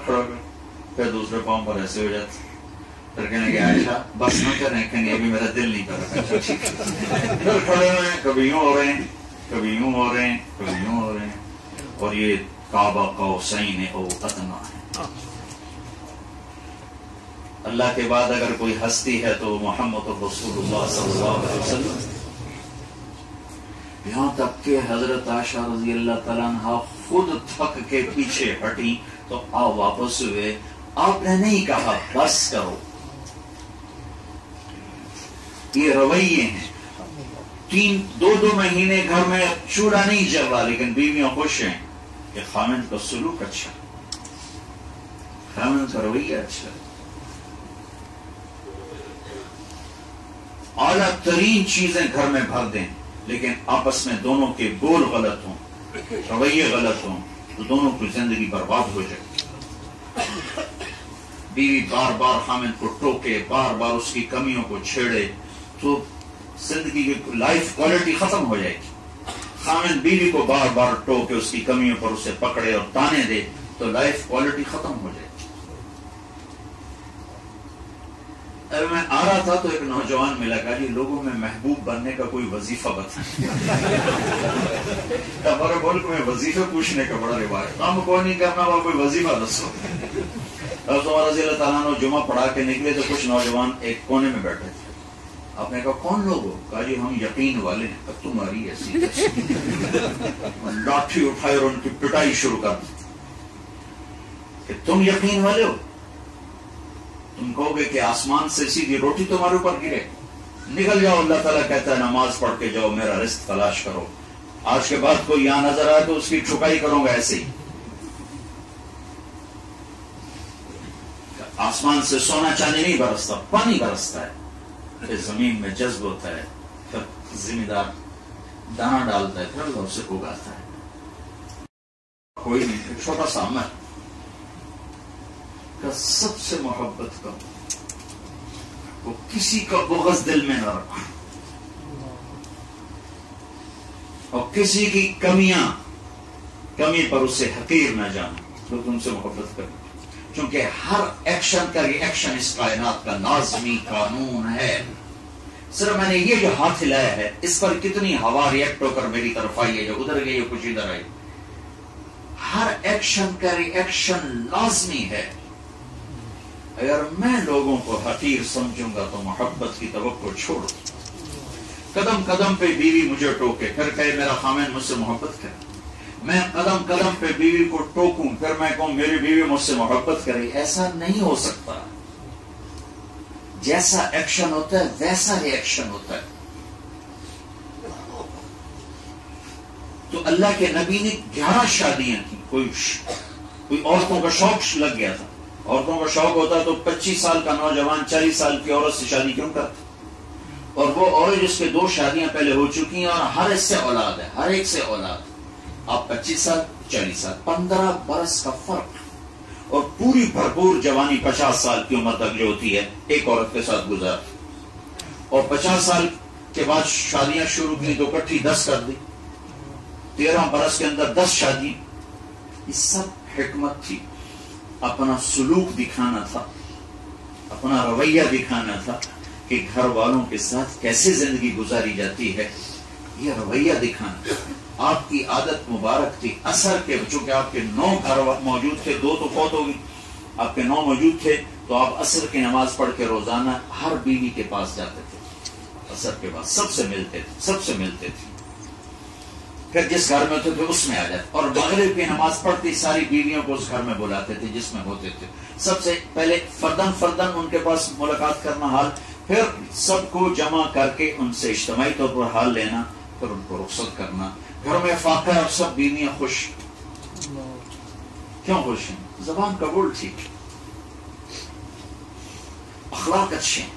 پھر دوسرے پاؤں پر ایسے ہو جاتے، پھر کہنے کہ عائشہ بس نہ کریں، کہیں ابھی میرا دل نہیں کر رہا، پھر کھڑے ہوئے ہیں، کبھی یوں ہو رہے ہیں، کبھی یوں ہو رہے ہیں، کبھی یوں ہو رہے ہیں، اور یہ کعبہ قوسین او ادنیٰ ہے۔ اللہ کے بعد اگر کوئی ہستی ہے تو محمد رسول اللہ صلی اللہ علیہ وسلم۔ یہاں تک کہ حضرت عائشہ رضی اللہ تعالیٰ عنہ خود تھک کے پیچھے ہٹی تو آپ واپس ہوئے، آپ نے نہیں کہا بس کرو۔ یہ رویے ہیں، 2 مہینے گھر میں چولہا نہیں چل رہا لیکن بیویاں خوش ہیں کہ خامن کا سلوک اچھا، خامن کا رویہ اچھا، اعلیٰ ترین چیزیں گھر میں بھر دیں لیکن آپس میں دونوں کے بول غلط ہوں، رویے غلط ہوں تو دونوں کی زندگی برباد ہو جائے۔ بیوی بار بار خامن کو ٹوکے، بار بار اس کی کمیوں کو چھیڑے تو زندگی کی لائف کوالٹی ختم ہو جائے گی۔ خامن بیوی کو بار بار ٹوکے، اس کی کمیوں پر اسے پکڑے اور تانے دے تو لائف کوالٹی ختم ہو جائے گی۔ میں آ رہا تھا تو ایک نوجوان ملا، کہا جی لوگوں میں محبوب بننے کا کوئی وظیفہ بتائیں۔ ہمارے ملک میں وظیفے پوچھنے کا بڑا رواج، کام کو نہیں کرنا ہوا کوئی وظیفہ دسو۔ اب تو رضی اللہ تعالیٰ نے جمعہ پڑھا کے نکلے تو کچھ نوجوان ایک کونے میں بیٹھے تھے۔ آپ نے کہا کون لوگ ہو؟ کہا جی ہم یقین والے ہیں۔ اب تمہاری ایسی لاٹھی اٹھائی اور ان کی پٹائی شروع کر دی کہ تم یقین والے ہو؟ تم کہو گے کہ آسمان سے سیدھی روٹی تمہارے اوپر گرے؟ نکل جاؤ، اللہ تعالیٰ کہتا ہے نماز پڑھ کے جاؤ، میرا رزق تلاش کرو، آج کے بعد کوئی یہاں نظر آئے تو اس کی ٹھکائی کروں گا ایسے ہی۔ آسمان سے سونا چاندی نہیں برستا، پانی برستا ہے، پھر زمین میں جذب ہوتا ہے، پھر زمیندار دانا ڈالتا ہے، پھر اللہ اسے اگاتا ہے۔ کوئی نہیں، ایک چھوٹا سا عمل کا سب سے محبت کرو، وہ کسی کا بغض دل میں نہ رکھو، اور کسی کی کمی پر اسے حقیر نہ جانا، تو تم سے محبت کرو، کیونکہ ہر ایکشن کا ری ایکشن اس کائنات کا لازمی قانون ہے۔ صرف میں نے یہ جو ہاتھ ہلایا ہے اس پر کتنی ہوا ریئیکٹ ہو کر میری طرف آئی ہے، جو ادھر گئی کچھ ادھر آئی، ہر ایکشن کا ری ایکشن لازمی ہے۔ اگر میں لوگوں کو حقیر سمجھوں گا تو محبت کی توقع چھوڑ دوں۔ قدم قدم پہ بیوی مجھے ٹوکے پھر کہے میرا خامن مجھ سے محبت کرے، میں قدم قدم پہ بیوی کو ٹوکوں پھر میں کہوں میری بیوی مجھ سے محبت کرے، ایسا نہیں ہو سکتا۔ جیسا ایکشن ہوتا ہے ویسا ری ایکشن ہوتا ہے۔ تو اللہ کے نبی نے 11 شادیاں کی، کوئی عورتوں کا شوق لگ گیا تھا۔ عورتوں کا شوق ہوتا تو 25 سال کا نوجوان 40 سال کی عورت سے شادی کیوں کرتا؟ اور وہ عورت جس کے 2 شادیاں پہلے ہو چکی ہیں اور ہر ایک سے اولاد ہے، ہر ایک سے اولاد، آپ 25 سال 40 سال 15 برس کا فرق، اور پوری بھرپور جوانی 50 سال کی عمر تک جو ہوتی ہے ایک عورت کے ساتھ گزار، اور 50 سال کے بعد شادیاں شروع کی تو کٹھی 10 کر دی، 13 برس کے اندر 10 شادی۔ یہ سب حکمت تھی، اپنا سلوک دکھانا تھا، اپنا رویہ دکھانا تھا کہ گھر والوں کے ساتھ کیسے زندگی گزاری جاتی ہے، یہ رویہ دکھانا۔ آپ کی عادت مبارک تھی اثر کے، چونکہ آپ کے 9 گھر موجود تھے، 2 تو فوت ہو گئی، آپ کے 9 موجود تھے، تو آپ عصر کی نماز پڑھ کے روزانہ ہر بیوی کے پاس جاتے تھے، عصر کے بعد سب سے ملتے تھے، پھر جس گھر میں ہوتے تھے اس میں آ جاتے، اور مغرب کی نماز پڑھتی ساری بیویوں کو اس گھر میں بلاتے تھے جس میں ہوتے تھے، سب سے پہلے فردن ان کے پاس ملاقات کرنا، حال، پھر سب کو جمع کر کے ان سے اجتماعی طور پر حال لینا، پھر ان کو رخصت کرنا۔ گھر میں فاقہ اور سب بیویاں خوش۔ کیوں خوش ہیں؟ زبان قبول ٹھیک، اخلاق اچھے ہیں۔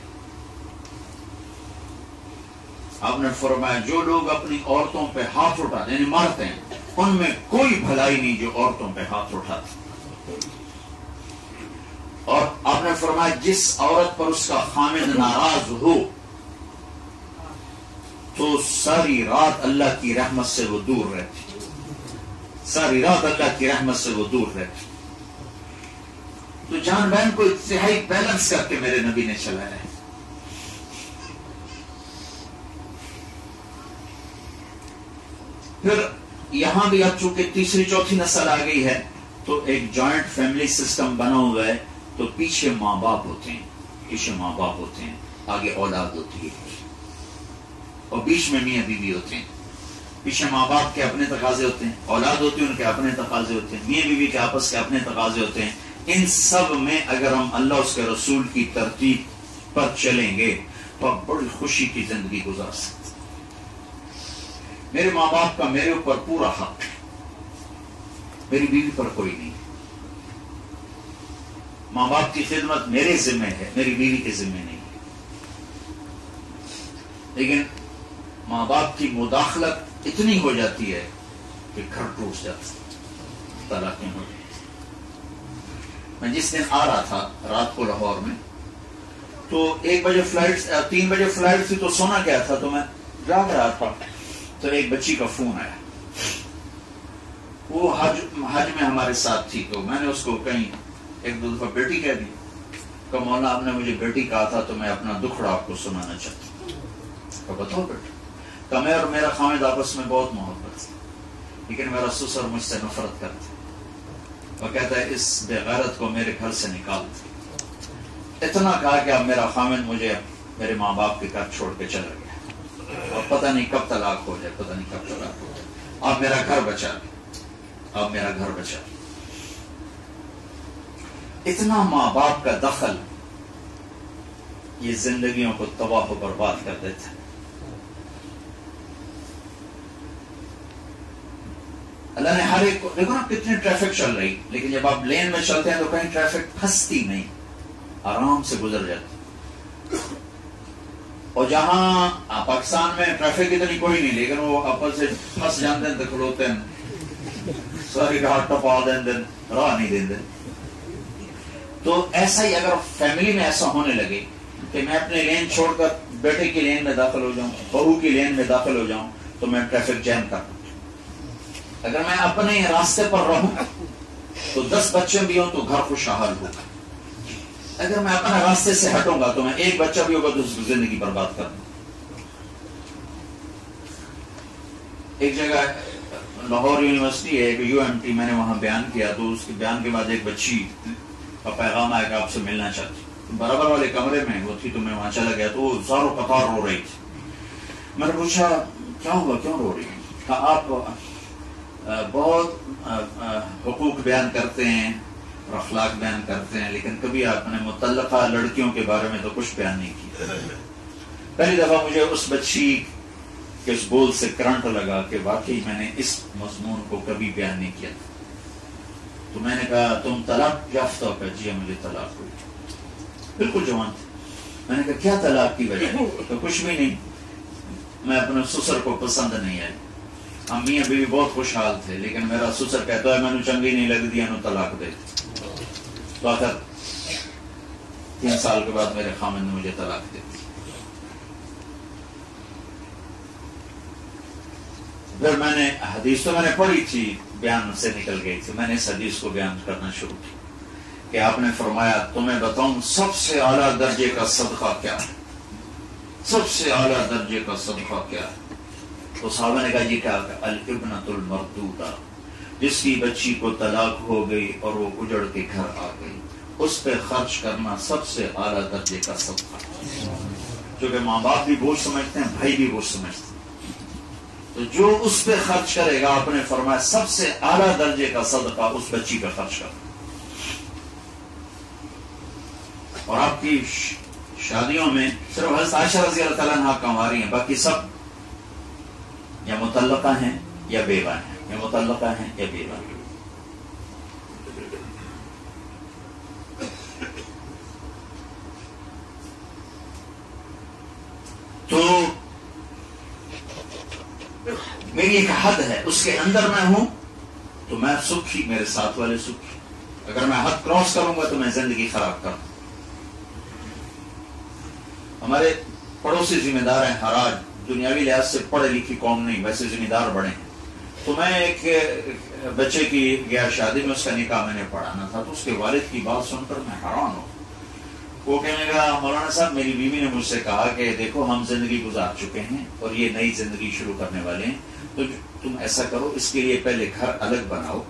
آپ نے فرمایا جو لوگ اپنی عورتوں پہ ہاتھ اٹھاتے یعنی مارتے ہیں، ان میں کوئی بھلائی نہیں جو عورتوں پہ ہاتھ اٹھاتے۔ اور آپ نے فرمایا جس عورت پر اس کا خامد ناراض ہو تو ساری رات اللہ کی رحمت سے وہ دور رہتی، ساری رات اللہ کی رحمت سے وہ دور رہتی۔ تو جان بہن کو انتہائی بیلنس کر کے میرے نبی نے چلایا ہے۔ پھر یہاں بھی اب چونکہ تیسری چوتھی نسل آ گئی ہے تو ایک جوائنٹ فیملی سسٹم بنا ہوا ہے، تو پیچھے ماں باپ ہوتے ہیں، آگے اولاد ہوتی ہے، اور بیچ میں میاں بیوی ہوتے ہیں۔ پیچھے ماں باپ کے اپنے تقاضے ہوتے ہیں، اولاد ہوتی ہے ان کے اپنے تقاضے ہوتے ہیں، میاں بیوی کے آپس کے اپنے تقاضے ہوتے ہیں۔ ان سب میں اگر ہم اللہ اس کے رسول کی ترتیب پر چلیں گے تو بڑی خوشی کی زندگی گزار سکتے۔ میرے ماں باپ کا میرے اوپر پورا حق ہے، میری بیوی پر کوئی نہیں۔ ماں باپ کی خدمت میرے ذمہ ہے، میری بیوی کے ذمہ نہیں۔ لیکن ماں باپ کی مداخلت اتنی ہو جاتی ہے کہ گھر ٹوٹ جاتا، طلاقیں ہو جاتی۔ میں جس دن آ رہا تھا رات کو لاہور میں، تو 1 بجے فلائٹ، 3 بجے فلائٹ تھی، تو سونا گیا تھا، تو میں جاگ رہا تھا، تو ایک بچی کا فون آیا، وہ حج میں ہمارے ساتھ تھی، تو میں نے اس کو کہیں 1-2 دفعہ بیٹی کہہ دی، کہ مولانا آپ نے مجھے بیٹی کہا تھا تو میں اپنا دکھڑا آپ کو سنانا چاہتا ہوں. بتاؤ بیٹا. کہ میں اور میرا خامد آپس میں بہت محبت تھی، لیکن میرا سسر مجھ سے نفرت کرتا. وہ کہتا ہے اس بے غیرت کو میرے گھر سے نکال دے. اتنا کہا کہ اب میرا خامد مجھے میرے ماں باپ کے گھر چھوڑ کے چلا گیا، اور پتہ نہیں کب طلاق ہو جائے، پتہ نہیں کب طلاق ہو جائے. اب میرا گھر بچا، اب میرا گھر بچا. اتنا ماں باپ کا دخل یہ زندگیوں کو تباہ و برباد کر دیتا ہے. اللہ نے ہر ایک کو، دیکھو نا کتنی ٹریفک چل رہی، لیکن جب آپ لین میں چلتے ہیں تو کہیں ٹریفک پھنستی نہیں، آرام سے گزر جاتی. اور جہاں پاکستان میں ٹریفک اتنی کوئی نہیں، لیکن وہ اپن سے پھنس جاتے ہیں تو کھلوتے ہیں ساری گھاٹ ٹپا دیں، راہ نہیں دیں. تو ایسا ہی اگر فیملی میں ایسا ہونے لگے کہ میں اپنے لین چھوڑ کر بیٹے کی لین میں داخل ہو جاؤں، بہو کی لین میں داخل ہو جاؤں، تو میں ٹریفک جیم کر دوں. اگر میں اپنے راستے پر رہوں تو 10 بچے بھی ہوں تو گھر خوشحال ہوگا. اگر میں اپنے راستے سے ہٹوں گا تو میں ایک بچہ بھی ہوگا تو زندگی برباد کر دوں. ایک جگہ لاہور یونیورسٹی ہے UMT، میں نے وہاں بیان کیا تو اس کے بیان کے بعد ایک بچی کا پیغام آیا کہ آپ سے ملنا چاہتی. برابر والے کمرے میں وہ تھی تو میں وہاں چلا گیا تو وہ زاروں قطار رو رہی تھی. میں نے پوچھا کیا ہوا، کیوں رو رہی ہیں؟ کہا آپ بہت حقوق بیان کرتے ہیں اور اخلاق بیان کرتے ہیں، لیکن کبھی آپ نے متعلقہ لڑکیوں کے بارے میں تو کچھ بیان نہیں کیا. پہلی دفعہ مجھے اس بچی کے اس بول سے کرنٹ لگا کہ واقعی میں نے اس مضمون کو کبھی بیان نہیں کیا. تو میں نے کہا تم طلاق یافتہ ہو؟ کہ جی مجھے طلاق ہوئی. بالکل جوان تھی. میں نے کہا کیا طلاق کی وجہ؟ تو کچھ بھی نہیں، میں اپنے سسر کو پسند نہیں آئی. ہم میاں بیوی بہت خوشحال تھے، لیکن میرا سسر کہتا ہے میں نے چنگی نہیں لگ دیا نو طلاق دے. تو آخر 3 سال کے بعد میرے خامد نے مجھے طلاق دے دی. پھر میں نے حدیث تو میں نے پڑھی تھی، بیان سے نکل گئی تھی، میں نے اس حدیث کو بیان کرنا شروع کی کہ آپ نے فرمایا تمہیں بتاؤں سب سے اعلیٰ درجے کا صدقہ کیا ہے؟ سب سے اعلیٰ درجے کا صدقہ کیا ہے؟ تو صحابہ نے کہا جی کیا؟ الابنۃ المردودہ، جس کی بچی کو طلاق ہو گئی اور وہ اجڑ کے گھر آ گئی، اس پہ خرچ کرنا سب سے اعلیٰ درجے کا صدقہ. کیونکہ ماں باپ بھی بوجھ سمجھتے ہیں، بھائی بھی بوجھ سمجھتے ہیں، تو جو اس پہ خرچ کرے گا، آپ نے فرمایا سب سے اعلیٰ درجے کا صدقہ اس بچی پہ خرچ کرنا. اور آپ کی شادیوں میں صرف حضرت عائشہ رضی اللہ تعالیٰ عنہا کنواری ہیں، باقی سب یا متعلقہ ہیں یا بیوہ ہیں، یا متعلقہ ہیں یا بیوہ ہیں. تو میری ایک حد ہے، اس کے اندر میں ہوں تو میں سکھی، میرے ساتھ والے سکھی. اگر میں حد کراس کروں گا تو میں زندگی خراب کروں. ہمارے پڑوسی ذمہ دار ہیں حراج، دنیاوی لحاظ سے پڑھے لکھی قوم نہیں، ویسے ذمہ دار بڑے ہیں. تو میں ایک بچے کی گیا شادی میں، اس کا نکاح میں نے پڑھانا تھا، تو اس کے والد کی بات سن کر میں حیران ہوں. وہ کہنے لگا مولانا صاحب میری بیوی نے مجھ سے کہا کہ دیکھو ہم زندگی گزار چکے ہیں اور یہ نئی زندگی شروع کرنے والے ہیں، تو تم ایسا کرو اس کے لیے پہلے گھر الگ بناؤ،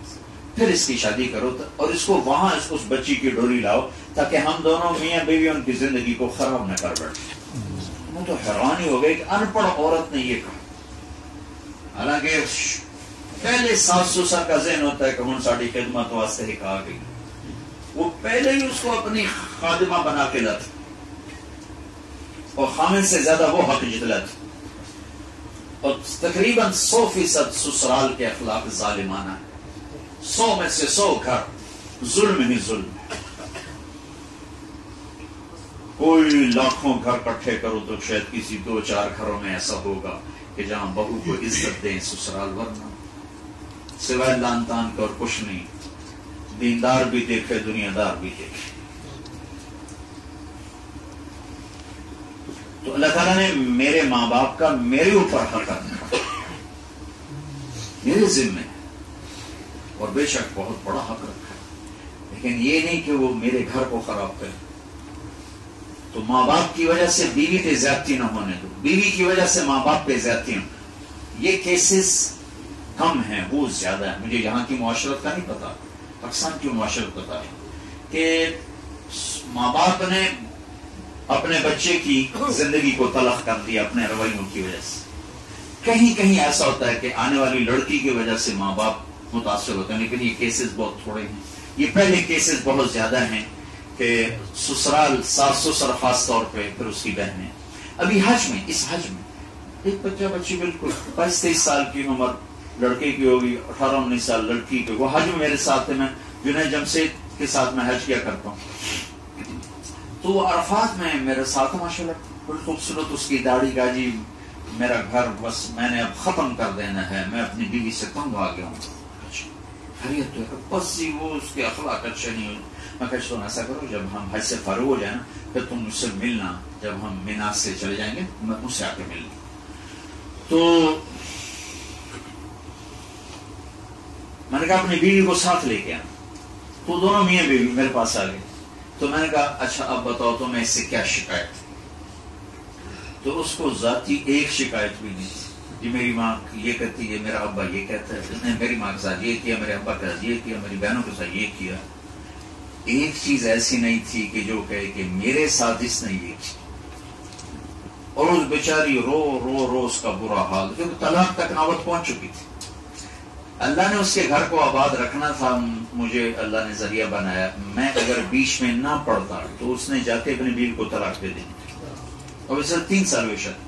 پھر اس کی شادی کرو اور اس کو وہاں اس بچی کی ڈولی لاؤ تاکہ ہم دونوں میاں بیوی ان کی زندگی کو خراب نہ کر بیٹھے. وہ تو حیرانی ہو گئی کہ ان پڑھ عورت نے یہ کہا. حالانکہ پہلے ساس سسر کا ذہن ہوتا ہے کہ ہن ساڑی خدمت واسطے ہی کہا گئی، وہ پہلے ہی اس کو اپنی خادمہ بنا کے لاتا اور خامن سے زیادہ وہ حق جتلاتا. اور تقریباً 100% سسرال کے اخلاق ظالمانہ ہے. 100 میں سے 100 گھر ظلم ہی ظلم. کوئی لاکھوں گھر کٹھے کرو تو شاید کسی 2-4 گھروں میں ایسا ہوگا کہ جہاں بہو کو عزت دیں سسرال، ورنہ سوائے لان تان کا اور کچھ نہیں. دیندار بھی دیکھے، دنیا دار بھی دیکھے. تو اللہ تعالیٰ نے میرے ماں باپ کا میرے اوپر حق رکھا، میرے ذمہ، اور بے شک بہت بڑا حق رکھا، لیکن یہ نہیں کہ وہ میرے گھر کو خراب کرے. تو ماں باپ کی وجہ سے بیوی پہ زیادتی نہ ہونے دو، بیوی کی وجہ سے ماں باپ پہ زیادتی نہ. یہ کیسز کم ہیں، وہ زیادہ ہیں. مجھے یہاں کی معاشرت کا نہیں پتا، پاکستان کی معاشرت پتا ہے کہ ماں باپ نے اپنے بچے کی زندگی کو تلخ کر دیا اپنے رویوں کی وجہ سے. کہیں کہیں ایسا ہوتا ہے کہ آنے والی لڑکی کی وجہ سے ماں باپ متاثر ہوتے ہیں، لیکن یہ کیسز بہت تھوڑے ہیں. یہ پہلے کیسز بہت زیادہ ہیں کہ سسرال، ساس سسر خاص طور پہ، پھر اس کی بہنیں. ابھی حج میں، اس حج میں ایک بچہ بچی بالکل 22-23 سال کی عمر لڑکے کی ہوگی، 18-19 سال لڑکی کی. وہ حج میں میرے ساتھ تھے، میں جنید جمشید کے ساتھ میں حج کیا کرتا ہوں. تو وہ عرفات میں میرے ساتھ ماشاءاللہ بڑی خوبصورت اس کی داڑھی کا. جی میرا گھر بس میں نے اب ختم کر دینا ہے، میں اپنی بیوی سے تنگ آ گیا ہوں. خیریت تو ہے بس جی، وہ اس کے اخلاق اچھے نہیں ہوئے. میں کہتا ہوں ایسا کرو، جب ہم حج سے فارغ ہو جائیں نا پھر تم مجھ سے ملنا، جب ہم مینا سے چلے جائیں گے میں مجھ سے آ کے ملنا. تو میں نے کہا اپنی بیوی کو ساتھ لے کے آنا. تو دونوں میاں بیوی میرے پاس آ گئے. تو میں نے کہا اچھا اب بتاؤ تو میں اس سے کیا شکایت. تو اس کو ذاتی ایک شکایت بھی نہیں تھی. جی میری ماں یہ کہتی ہے، میرا ابا یہ کہتا ہے، اس نے میری ماں کے ساتھ یہ کیا، میرے ابا کے ساتھ یہ کیا، میری بہنوں کے ساتھ یہ کیا. ایک چیز ایسی نہیں تھی کہ جو کہے کہ میرے ساتھ اس نے یہ کیا. اور اس بیچاری رو رو رو اس کا برا حال، کیونکہ طلاق تک نوبت پہنچ چکی تھی. اللہ نے اس کے گھر کو آباد رکھنا تھا، مجھے اللہ نے ذریعہ بنایا. میں اگر بیچ میں نہ پڑتا تو اس نے جا کے اپنی بیوی کو طلاق دے دینی. اور اسے 3 سال ہوئے شاید.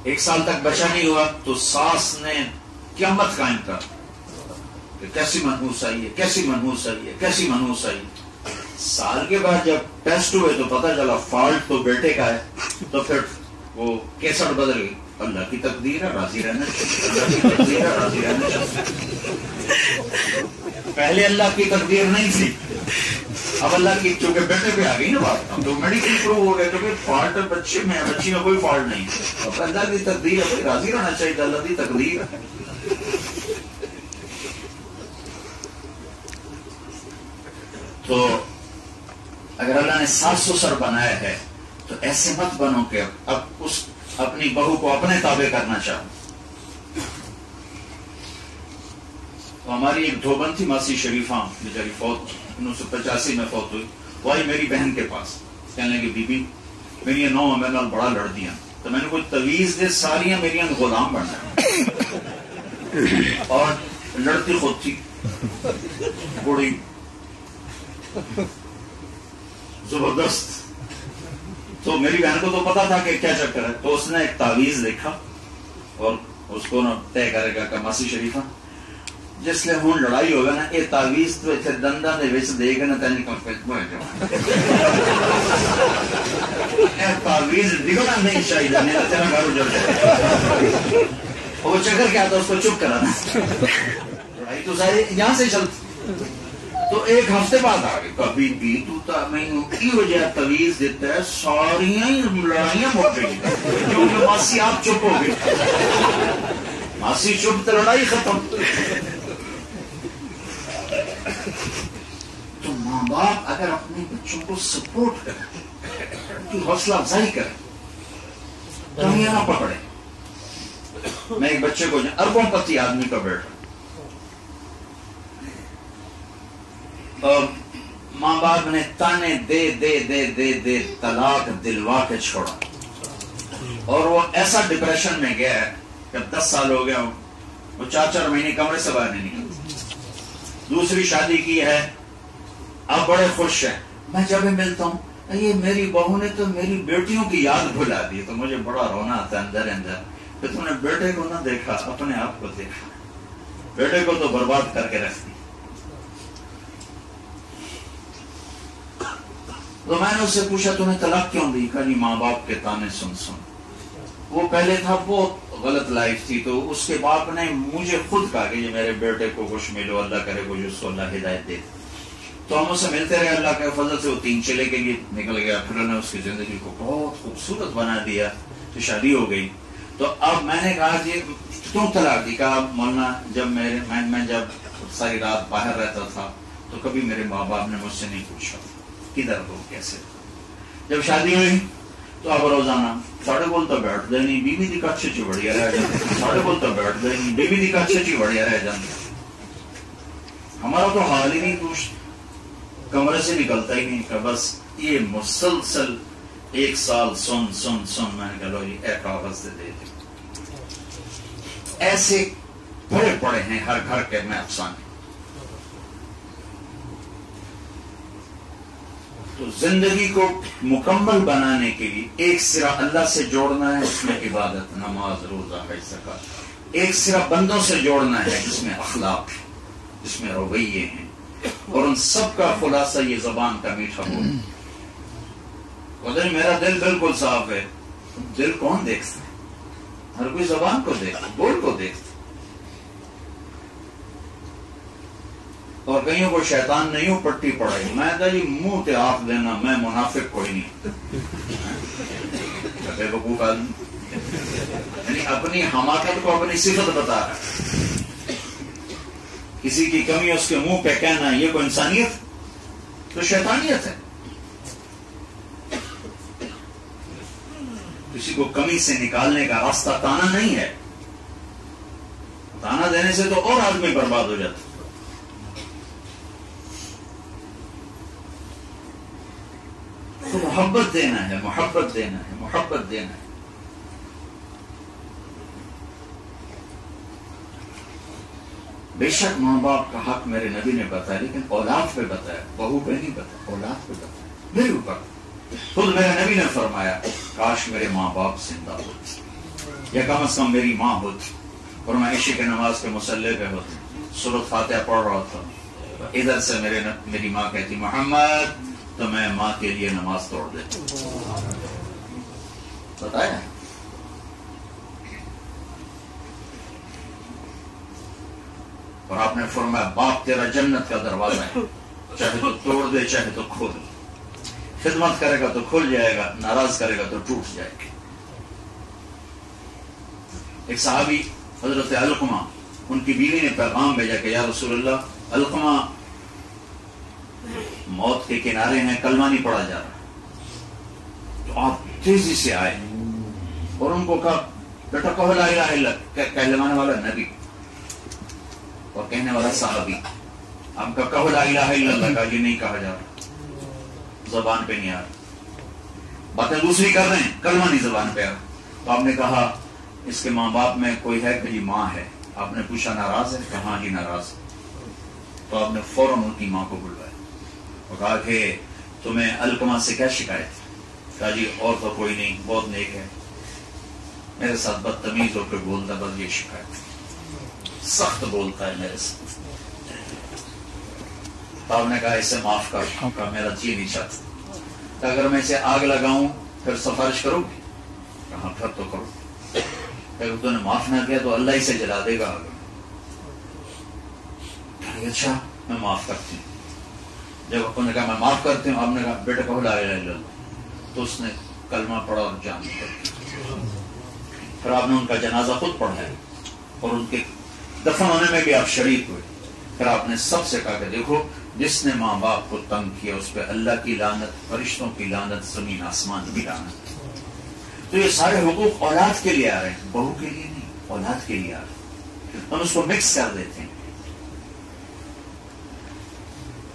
ایک سال تک بچہ نہیں ہوا تو ساس نے قیامت قائم کر کہ کیسی منحوس آئی ہے، کیسی منحوس آئی ہے، کیسی منحوس آئی ہے. سال کے بعد جب ٹیسٹ ہوئے تو پتہ چلا فالٹ تو بیٹے کا ہے. تو پھر وہ کیسٹ بدل گئی. اللہ کی تقدیر ہے، راضی رہنا چاہیے، اللہ کی تقدیر ہے، راضی رہنا چاہیے. پہلے اللہ کی تقدیر نہیں تھی، اب اللہ کی چونکہ بیٹے پہ آ گئی نا بات، تو میڈیکل پروو ہو گیا کہ فالٹ بچے میں، بچی میں کوئی فالٹ نہیں. اب اللہ کی تقدیر ہے، راضی رہنا چاہیے، اللہ کی تقدیر ہے. تو اگر اللہ نے ساس سسر بنایا ہے تو ایسے مت بنو کہ اب اس اپنی بہو کو اپنے تابع کرنا چاہو. تو ہماری ایک دھوبن تھی ماسی شریفہ، بیچاری فوت 1985 میں فوت ہوئی. وہ آئی میری بہن کے پاس، کہنے لگی بی بی میری 9 میرے نال بڑا لڑ دیا. تو میں نے کوئی تویز دے، ساریاں میری غلام بننا اور لڑتی خود تھی بوڑھی زبردست. تو میری بہن کو تو پتا تھا کہ کیا چکر ہے. تو اس نے ایک تعویذ دیکھا اور اس کو نا طے کرے گا کہ ماسی شریفہ جس لئے ہون لڑائی ہوگا نا یہ تعویذ تو اتنے دندہ دے ویچ دے گا نا تینی کم پیٹ بوئے جاؤ. یہ تعویذ دکھنا نہیں چاہیے نہیں تیرا گھر اجڑ جائے. وہ چکر کیا تھا اس کو چپ کرانا. لڑائی تو سارے یہاں سے چلتی. تو ایک ہفتے بعد آ گئی کبھی بھی تو میں کی وجہ تویز دیتا ہے ساریاں لڑائیاں مٹ گئی کیونکہ ماسی آپ چپ ہو گئی. ماسی چپ تو لڑائی ختم. تو ماں باپ اگر اپنے بچوں کو سپورٹ کرے، ان کی حوصلہ افزائی کرے، کمیاں نہ پکڑے. میں ایک بچے کو اربوں پتی آدمی کا بیٹا، ماں باپ نے تانے دے دے دے دے دے طلاق دلوا کے چھوڑا. اور وہ ایسا ڈپریشن میں گیا ہے کہ 10 سال ہو گیا وہ 4 مہینے کمرے سے باہر نہیں نکلتا. دوسری شادی کی ہے، اب بڑے خوش ہیں. میں جب ملتا ہوں یہ میری بہو نے تو میری بیٹیوں کی یاد بھلا دی. تو مجھے بڑا رونا آتا ہے اندر اندر کہ تم نے بیٹے کو نہ دیکھا، اپنے آپ کو دیکھا. بیٹے کو تو برباد کر کے رکھ دی. تو میں نے اس سے پوچھا تمہیں طلاق کیوں دی؟ کہا ماں باپ کے تانے سن سن. وہ پہلے تھا بہت غلط لائف تھی. تو اس کے باپ نے مجھے خود کہا کہ یہ میرے بیٹے کو خوش ملو، اللہ کرے کچھ اس کو اللہ ہدایت دے. تو ہم اسے ملتے رہے، اللہ کے فضل سے وہ 3 چلے کے لیے نکل گیا. پھر انہوں نے اس کی زندگی کو بہت خوبصورت بنا دیا، تو شادی ہو گئی. تو اب میں نے کہا کہ کیوں طلاق دی؟ کہا مولانا جب میں جب ساری رات باہر رہتا تھا تو کبھی میرے ماں باپ نے مجھ سے نہیں پوچھا کدھر ہو کیسے. جب شادی ہوئی تو اب روزانہ ساڑھے بولتا بیٹھ دے نہیں بیوی دی کچھ چی بڑھیا رہ جاتی, ساڑھے بولتا بیٹھ دے نہیں بیوی دی کچھ چی بڑھیا رہ جاتی. ہمارا تو حال ہی نہیں, تو کمرے سے نکلتا ہی نہیں. کہ بس یہ مسلسل 1 سال سن سن سن. میں نے کہا لو یہ کاغذ دے دے. ایسے بڑے پڑے ہیں ہر گھر کے میں افسانے. تو زندگی کو مکمل بنانے کے لیے ایک سرا اللہ سے جوڑنا ہے, اس میں عبادت, نماز, روزہ, حج, زکات. ایک سرا بندوں سے جوڑنا ہے جس میں اخلاق, جس میں رویے ہیں, اور ان سب کا خلاصہ یہ زبان کا میٹھا بول. اور میرا دل بالکل صاف ہے. دل کون دیکھتا ہے؟ ہر کوئی زبان کو دیکھتا, بول کو دیکھتا. اور کہیں کو شیطان نہیں ہو پٹی پڑائی. میں کہا جی منہ تے آنکھ دینا, میں منافق کوئی نہیں. بے وقوف آدمی, یعنی اپنی حماقت کو اپنی صفت بتا رہا ہے. کسی کی کمی اس کے منہ پہ کہنا یہ کوئی انسانیت تو شیطانیت ہے. کسی کو کمی سے نکالنے کا راستہ تانا نہیں ہے. تانا دینے سے تو اور آدمی برباد ہو جاتا. تو محبت دینا ہے, محبت دینا ہے, محبت دینا ہے. بے شک ماں باپ کا حق میرے نبی نے بتایا, لیکن اولاد پہ بتایا, بہو پہ نہیں بتایا, اولاد پہ بتایا. میرے اوپر خود میرے نبی نے فرمایا کاش میرے ماں باپ زندہ ہوتے, یا کم از کم میری ماں ہوتی, اور میں عشاء کی نماز کے مصلی پہ ہوتی, سورۃ فاتحہ پڑھ رہا تھا, ادھر سے میری ماں کہتی محمد, تو میں ماں کے لیے نماز توڑ دیتا. بتایا. اور آپ نے فرمایا باپ تیرا جنت کا دروازہ ہے, چاہے تو توڑ دے چاہے تو کھول دے. خدمت کرے گا تو کھل جائے گا, ناراض کرے گا تو ٹوٹ جائے گا. ایک صحابی حضرت علقمہ, ان کی بیوی نے پیغام بھیجا کہ یا رسول اللہ, علقمہ موت کے کنارے ہیں, کلمہ نہیں پڑھا جا رہا. تو آپ تیزی سے آئے اور ان کو کہا بیٹا کہو لا الہ الا اللہ. کہلوانے والا نبی اور کہنے والا صحابی. آپ کا کہو لا الہ الا اللہ, کا یہ نہیں کہا جا رہا, زبان پہ نہیں آ رہا. باتیں دوسری کر رہے ہیں, کلمہ نہیں زبان پہ آ رہا. تو آپ نے کہا اس کے ماں باپ میں کوئی ہے کہ جی ماں ہے. آپ نے پوچھا ناراض ہے؟ کہ ہاں جی ناراض ہے. تو آپ نے فوراً ان کی ماں کو بلوایا اور کہا کہ تمہیں علقمہ سے کیا شکایت؟ کہا جی اور تو کوئی نہیں, بہت نیک ہے, میرے ساتھ بدتمیز ہو کے بولتا, بس یہ شکایت, سخت بولتا ہے میرے ساتھ. تو آپ نے کہا اسے معاف کر. کہا میرا جی نہیں چاہتا. کہ اگر میں اسے آگ لگاؤں پھر سفارش کرو گی؟ کہا پھر تو کرو. اگر تو نے معاف نہ کیا تو اللہ ہی سے جلا دے گا آگ. اچھا میں معاف کرتی ہوں. جب انہوں نے کہا میں معاف کرتی ہوں, آپ نے کہا بیٹا کہو لا الہ الا اللہ. تو اس نے کلمہ پڑھا اور جان پڑی. پھر آپ نے ان کا جنازہ خود پڑھایا اور ان کے دفن ہونے میں بھی آپ شریک ہوئے. پھر آپ نے سب سے کہا کہ دیکھو جس نے ماں باپ کو تنگ کیا اس پہ اللہ کی لعنت, فرشتوں کی لعنت, زمین آسمان کی لعنت. تو یہ سارے حقوق اولاد کے لیے آ رہے ہیں, بہو کے لیے نہیں, اولاد کے لیے آ رہے ہیں. ہم اس کو مکس کر دیتے ہیں.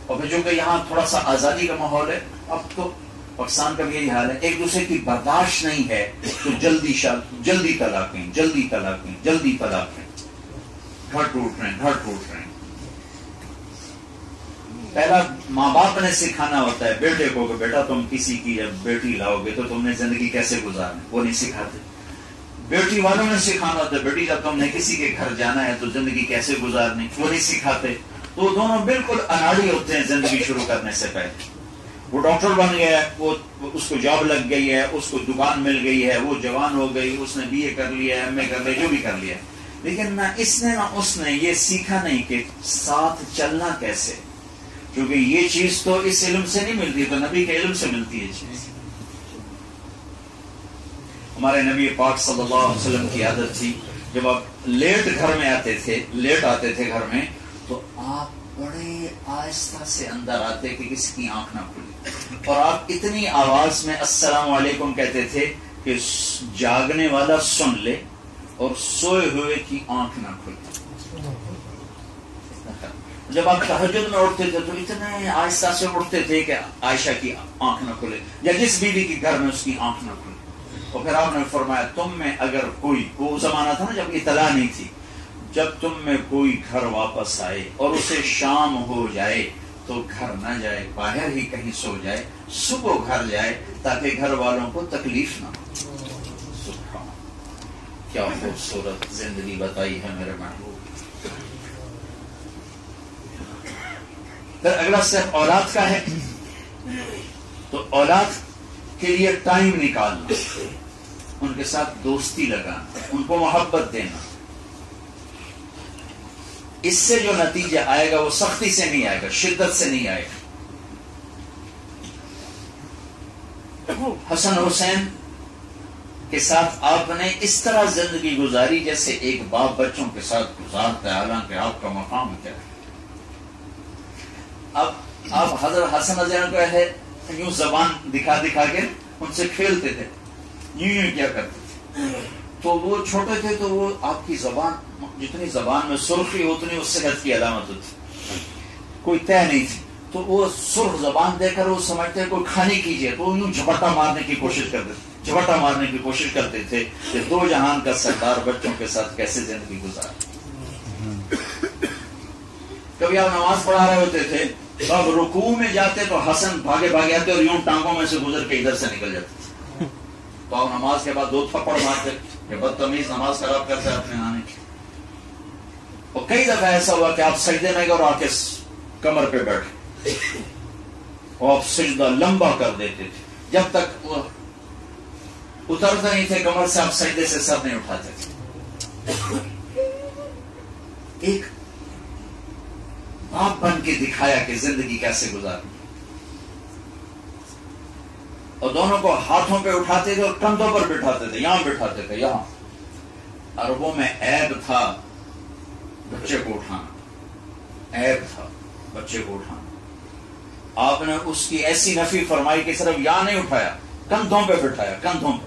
اور پھر جو کہ یہاں تھوڑا سا آزادی کا ماحول ہے, اب تو پاکستان کا بھی یہی حال ہے, ایک دوسرے کی برداشت نہیں ہے تو جلدی طلاقیں, جلدی طلاقیں, جلدی طلاقیں. گھر ٹوٹ رہے ہیں, گھر ٹوٹ رہے ہیں. پہلا ماں باپ نے سکھانا ہوتا ہے بیٹے کو کہ بیٹا تم کسی کی جب بیٹی لاؤ گے تو تم نے زندگی کیسے گزارنی, وہ نہیں سکھاتے. بیٹی والوں نے سکھانا ہوتا ہے بیٹی جب تم نے کسی کے گھر جانا ہے تو زندگی کیسے گزارنی, وہ نہیں سکھاتے. تو دونوں بالکل اناڑی ہوتے ہیں زندگی شروع کرنے سے پہلے. وہ ڈاکٹر بن گیا ہے, وہ اس کو جاب لگ گئی ہے, اس کو دکان مل گئی ہے, وہ جوان ہو گئی, اس نے BA کر لیا, MA کر لیا, جو بھی کر لیا, لیکن نہ اس نے نہ اس نے یہ سیکھا نہیں کہ ساتھ چلنا کیسے. کیونکہ یہ چیز تو اس علم سے نہیں ملتی, تو نبی کے علم سے ملتی ہے چیز. ہمارے نبی پاک صلی اللہ علیہ وسلم کی عادت تھی جب آپ لیٹ گھر میں آتے تھے, لیٹ آتے تھے گھر میں, تو آپ بڑے آہستہ سے اندر آتے کہ کسی کی آنکھ نہ کھلی، اور آپ اتنی آواز میں السلام علیکم کہتے تھے کہ جاگنے والا سن لے اور سوئے ہوئے کی آنکھ نہ کھلے۔ جب آپ تہجد میں اٹھتے تھے تو اتنے آہستہ سے اٹھتے تھے کہ عائشہ کی آنکھ نہ کھلے، یا جس بیوی کے گھر میں اس کی آنکھ نہ کھلے۔ اور پھر آپ نے فرمایا تم میں اگر کوئی، وہ زمانہ تھا نا جب اطلاع نہیں تھی، جب تم میں کوئی گھر واپس آئے اور اسے شام ہو جائے تو گھر نہ جائے، باہر ہی کہیں سو جائے، صبح گھر جائے تاکہ گھر والوں کو تکلیف نہ ہو۔ سبحان، کیا خوبصورت زندگی بتائی ہے میرے محبوب۔ پھر اگلا سٹیپ اولاد کا ہے، تو اولاد کے لیے ٹائم نکالنا، ان کے ساتھ دوستی لگانا، ان کو محبت دینا۔ اس سے جو نتیجہ آئے گا وہ سختی سے نہیں آئے گا، شدت سے نہیں آئے گا۔ حسن حسین کے ساتھ آپ نے اس طرح زندگی گزاری جیسے ایک باپ بچوں کے ساتھ گزارتا ہے، حالانکہ آپ کا مقام کیا ہے۔ اب آپ حضرت حسن حسین کو ہے یوں زبان دکھا دکھا کے ان سے کھیلتے تھے، یوں کیا کرتے تھے، تو وہ چھوٹے تھے تو وہ آپ کی زبان، جتنی زبان میں سرخی اتنی اس صحت کی علامت ہوتی، کوئی طے نہیں تھی، تو وہ سرخ زبان دے کر وہ سمجھتے کوئی کھانے کیجیے تو یوں جھپٹا مارنے کی کوشش کرتے تھے، جھپٹا مارنے کی کوشش کرتے تھے کہ دو جہان کا سردار بچوں کے ساتھ کیسے زندگی گزارے۔ کبھی آپ نماز پڑھا رہے ہوتے تھے تو اب رکوع میں جاتے تو حسن بھاگے بھاگے آتے اور یوں ٹانگوں میں سے گزر کے ادھر سے نکل جاتے تھے، تو آپ نماز کے بعد 2 تھپڑ مارتے کہ بدتمیز نماز خراب کرتا ہے اپنے نانے کی۔ اور کئی دفعہ ایسا ہوا کہ آپ سجدے میں گئے اور آ کے کمر پہ بیٹھے اور آپ سجدہ لمبا کر دیتے تھے، جب تک وہ اترتے نہیں تھے کمر سے آپ سجدے سے سر نہیں اٹھاتے تھے۔ ایک باپ بن کے دکھایا کہ زندگی کیسے گزارنی، اور دونوں کو ہاتھوں پہ اٹھاتے تھے اور کندھوں پر بٹھاتے تھے، یہاں بٹھاتے تھے، یہاں۔ عربوں میں عیب تھا بچے کو اٹھانا، عیب تھا بچے کو اٹھانا۔ آپ نے اس کی ایسی نفی فرمائی کہ صرف یہاں نہیں اٹھایا، کندھوں پہ بٹھایا، کندھوں پہ۔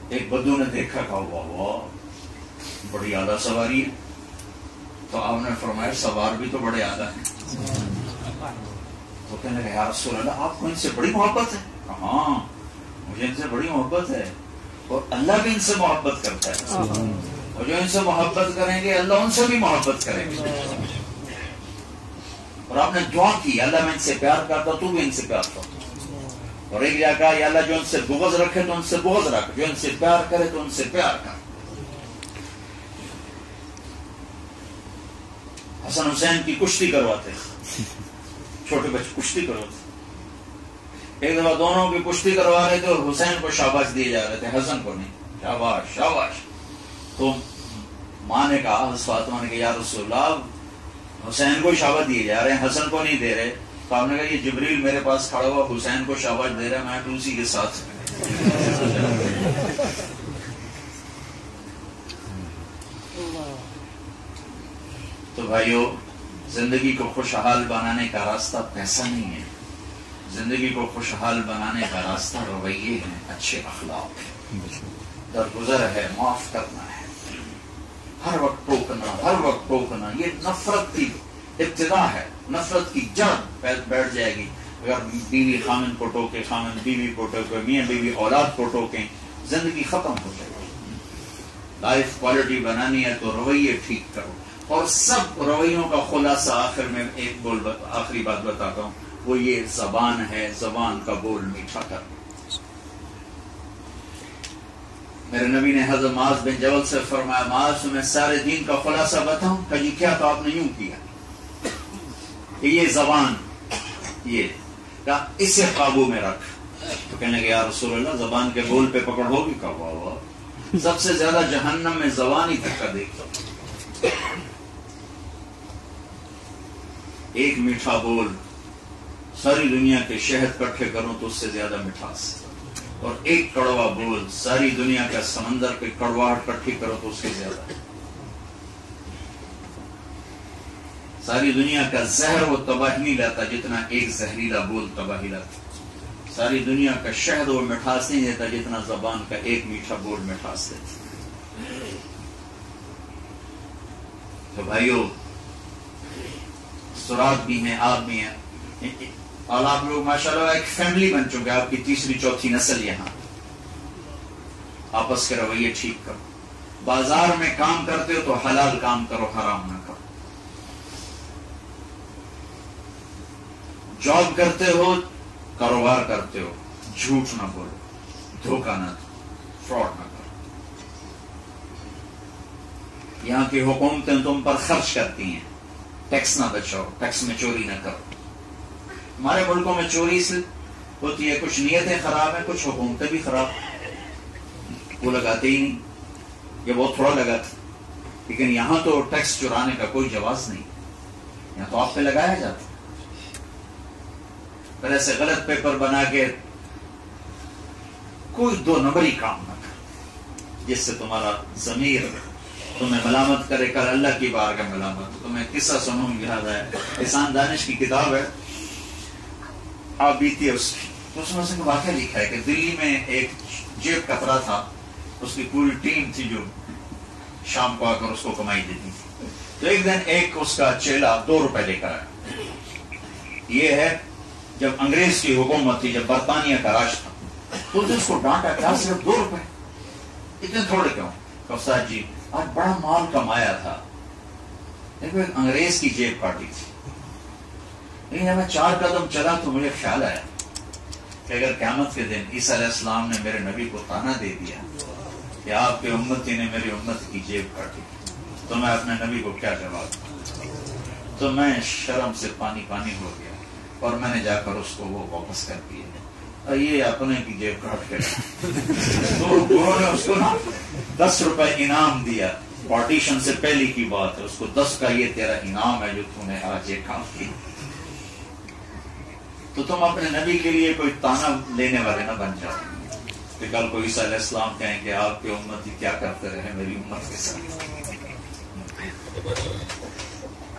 ایک بدو نے دیکھا، کہا واہ بڑی اعلیٰ سواری ہے، تو آپ نے فرمایا سوار بھی تو بڑے اعلیٰ ہیں۔ تو کہنے لگا یا رسول اللہ آپ کو ان سے بڑی محبت ہے؟ ہاں مجھے ان سے بڑی محبت ہے، اور اللہ بھی ان سے محبت کرتا ہے، اور جو ان سے محبت کریں گے اللہ ان سے بھی محبت کریں گے۔ اور آپ نے دعا کی اللہ میں ان سے پیار کرتا تو بھی ان سے پیار کرتا، اور ایک جگہ کہا یا اللہ جو ان سے بغض رکھے تو ان سے بغض رکھ، جو ان سے پیار کرے تو ان سے پیار کر۔ حسن حسین کی کشتی کرواتے، چھوٹے بچے کشتی کرواتے۔ ایک دفعہ دونوں کی کشتی کروا رہے تھے اور حسین کو شاباش دیے جا رہے تھے، حسن کو نہیں، شاباش شاباش۔ تو ماں نے کہا، حضرت فاطمہ نے کہا یا رسول اللہ حسین کو شاباش دیے جا رہے ہیں، حسن کو نہیں دے رہے۔ تو آپ نے کہا یہ جبریل میرے پاس کھڑا ہوا حسین کو شاباش دے رہا ہے، میں تو اسی کے ساتھ۔ تو بھائیو، زندگی کو خوشحال بنانے کا راستہ پیسہ نہیں ہے، زندگی کو خوشحال بنانے کا راستہ رویے ہیں، اچھے اخلاق ہیں، درگزر ہے، معاف کرنا ہے، ہر وقت ٹوکنا، ہر وقت ٹوکنا۔ یہ نفرت کی ابتدا ہے، نفرت کی جڑ بیٹھ جائے گی اگر بیوی خامن کو ٹوکے، خامن بیوی کو ٹوکے، میاں بیوی اولاد کو ٹوکیں، زندگی ختم ہو جائے گی۔ لائف کوالٹی بنانی ہے تو رویے ٹھیک کرو، اور سب رویوں کا خلاصہ آخر میں ایک آخری بات بتاتا ہوں، وہ یہ زبان ہے، زبان کا بول میٹھا کر۔ میرے نبی نے حضرت معاذ بن جبل سے فرمایا معاذ میں سارے دین کا خلاصہ بتاؤں؟ کہ جی کیا؟ تو آپ نے یوں کیا کہ یہ زبان، یہ کہا اسے قابو میں رکھ۔ تو کہنے لگے یا رسول اللہ زبان کے بول پہ پکڑ ہوگی؟ کہا واہ واہ، سب سے زیادہ جہنم میں زبان ہی دھکا دیکھتا۔ ایک میٹھا بول ساری دنیا کے شہد کٹھے کروں تو اس سے زیادہ مٹھاس، اور ایک کڑوا بول ساری دنیا کا سمندر کے کڑواہٹ کٹھی کرو تو اس سے زیادہ۔ ساری دنیا کا زہر وہ تباہی نہیں لاتا جتنا ایک زہریلا بول تباہی لاتا. ساری دنیا کا شہد وہ مٹھاس نہیں دیتا جتنا زبان کا ایک میٹھا بول مٹھاس دیتا. تو بھائیو، سرات بھی ہیں، آپ بھی ہیں، اور آپ لوگ ماشاءاللہ ایک فیملی بن چکے. آپ کی تیسری چوتھی نسل یہاں. آپس کے رویے ٹھیک کرو. بازار میں کام کرتے ہو تو حلال کام کرو، حرام نہ کرو. جاب کرتے ہو، کاروبار کرتے ہو، جھوٹ نہ بولو، دھوکہ نہ دو، فراڈ نہ کرو. یہاں کی حکومتیں تم پر خرچ کرتی ہیں، ٹیکس نہ بچاؤ، ٹیکس میں چوری نہ کرو. ہمارے ملکوں میں چوری سے ہوتی ہے، کچھ نیتیں خراب ہیں، کچھ حکومتیں بھی خراب، وہ لگاتے ہی نہیں، یہ بہت تھوڑا لگاتے. لیکن یہاں تو ٹیکس چرانے کا کوئی جواز نہیں، یہاں تو آپ پہ لگایا جاتا. پھر ایسے غلط پیپر بنا کے کوئی دو نمبری کام نہ کر جس سے تمہارا ضمیر تمہیں ملامت کرے. کل اللہ کی بارگاہ ملامت. تمہیں قصہ سنوں، یاد ہے، احسان دانش کی کتاب ہے، آپ بیتی ہے اس کی. تو اس میں سے واقعہ لکھا ہے کہ دلی میں ایک جیب کترا تھا، اس کی پوری ٹیم تھی جو شام کو آ کر اس کو کمائی دیتی تھی. تو ایک دن ایک اس کا چیلا 2 روپے لے کر آیا. یہ ہے جب انگریز کی حکومت تھی، جب برطانیہ کا راج تھا. تو اس کو ڈانٹا، کیا صرف 2 روپے، اتنے تھوڑے کیوں؟ کہ استاد جی آج بڑا مال کمایا تھا، ایک انگریز کی جیب کاٹی تھی. لیکن جب میں 4 قدم چلا تو مجھے خیال آیا کہ اگر قیامت کے دن عیسیٰ علیہ السلام نے میرے نبی کو طعنہ دے دیا کہ آپ کے امتی نے میری امت کی جیب کاٹی، تو میں اپنے نبی کو کیا جواب دوں؟ تو میں شرم سے پانی پانی ہو گیا اور میں نے جا کر اس کو وہ واپس کر دیا. اور یہ اپنے کی جیب کاٹ کے تو انہوں نے اس کو نا 10 روپے انعام دیا. پارٹیشن سے پہلے کی بات ہے. اس کو 10 کا یہ تیرا انعام ہے جو تم نے آج یہ کام کی. تو تم اپنے نبی کے لیے کوئی طعنہ لینے والے نہ بن جاؤ کہ کل کو عیسیٰ علیہ السلام کہیں کہ آپ کے امتی کیا کرتے رہے میری امت کے ساتھ.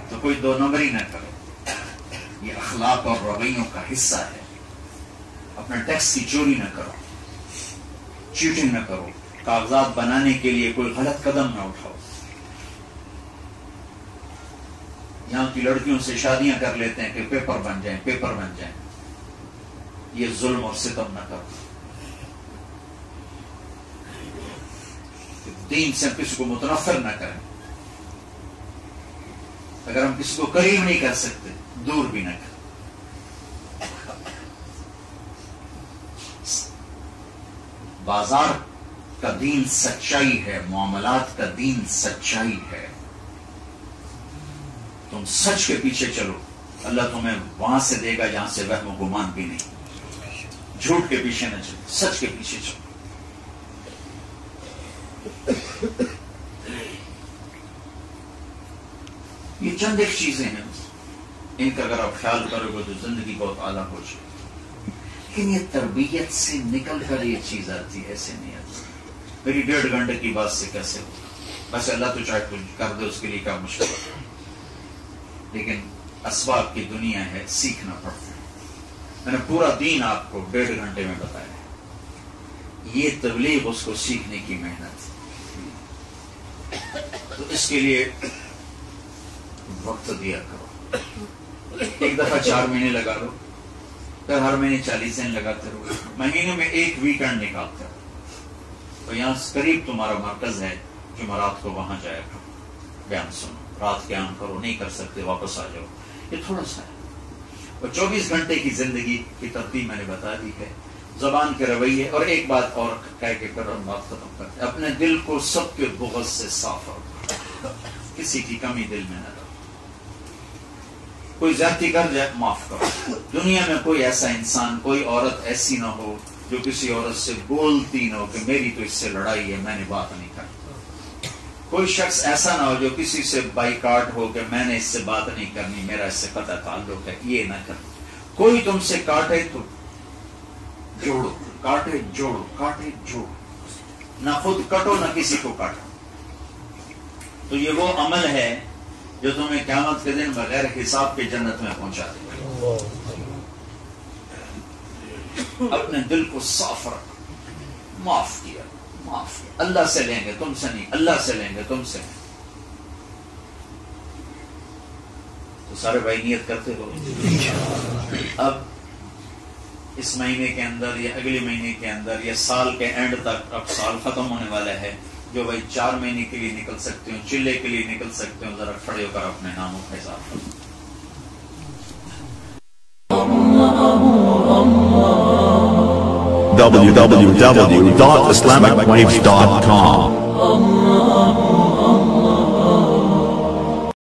تو کوئی 2 نمبری نہ کرو. یہ اخلاق اور رویوں کا حصہ ہے. اپنے ٹیکس کی چوری نہ کرو، چیٹنگ نہ کرو، کاغذات بنانے کے لیے کوئی غلط قدم نہ اٹھاؤ. یہاں کی لڑکیوں سے شادیاں کر لیتے ہیں کہ پیپر بن جائیں، پیپر بن جائیں. یہ ظلم اور ستم نہ کرو. دین سے ہم کسی کو متنفر نہ کریں. اگر ہم کسی کو قریب نہیں کر سکتے، دور بھی نہ کریں. بازار کا دین سچائی ہے، معاملات کا دین سچائی ہے. تم سچ کے پیچھے چلو، اللہ تمہیں وہاں سے دے گا جہاں سے وہم و گمان بھی نہیں. جھوٹ کے پیچھے نہ چلو، سچ کے پیچھے چلو. یہ چند ایک چیزیں ہیں، ان کا اگر آپ خیال کرو گے تو زندگی بہت اعلیٰ ہو جائے. لیکن یہ تربیت سے نکل کر یہ چیز آتی ہے، ایسے نہیں آتی. میری 1.5 گھنٹے کی بات سے کیسے ہو؟ بس اللہ تو چاہے کچھ کر دے، اس کے لیے کیا مشکل ہے. لیکن اسباب کی دنیا ہے، سیکھنا پڑتا ہے. میں نے پورا دین آپ کو 1.5 گھنٹے میں بتایا. یہ تبلیغ اس کو سیکھنے کی محنت. تو اس کے لیے وقت دیا کرو. ایک دفعہ 4 مہینے لگا لو، پھر ہر مہینے 40 دن لگاتے رہو. مہینے میں 1 ویکنڈ نکالتے رہو. تو یہاں قریب تمہارا مرکز ہے، جمعرات کو وہاں جایا کرو، بیان سنو، رات قیام کرو. نہیں کر سکتے واپس آ جاؤ. یہ تھوڑا سا ہے. اور 24 گھنٹے کی زندگی کی ترتیب میں نے بتا دی ہے. زبان کے رویے. اور ایک بات اور کہہ کے پھر ہم بات ختم کرتے ہیں. اپنے دل کو سب کے بغض سے صاف رکھو. کسی کی کمی دل میں نہ رکھو. کوئی زیادتی کر جائے معاف کرو. دنیا میں کوئی ایسا انسان، کوئی عورت ایسی نہ ہو جو کسی عورت سے بولتی نہ ہو کہ میری تو اس سے لڑائی ہے، میں نے بات نہیں کرنی. کوئی شخص ایسا نہ ہو جو کسی سے بائیکاٹ ہو کہ میں نے اس سے بات نہیں کرنی، میرا اس سے قطع تعلق ہے. یہ نہ کرو. کوئی تم سے کاٹے تو جوڑو، کاٹے جوڑو، کاٹے جوڑو. نہ خود کٹو نہ کسی کو کاٹو. تو یہ وہ عمل ہے جو تمہیں قیامت کے دن بغیر حساب کے جنت میں پہنچا دے گا. اپنے دل کو صاف رکھ. معاف کیا. اللہ سے لیں گے تم سے نہیں, اللہ سے لیں گے تم سے. تو سارے بھائی نیت کرتے ہو. اب اس مہینے کے اندر یا اگلے مہینے کے اندر یا سال کے اینڈ تک, اب سال ختم ہونے والا ہے, جو بھائی 4 مہینے کے لیے نکل سکتے ہو, چلے کے لیے نکل سکتے ہو, ذرا کھڑے ہو کر اپنے ناموں کا حساب کرو. www.islamicwaves.com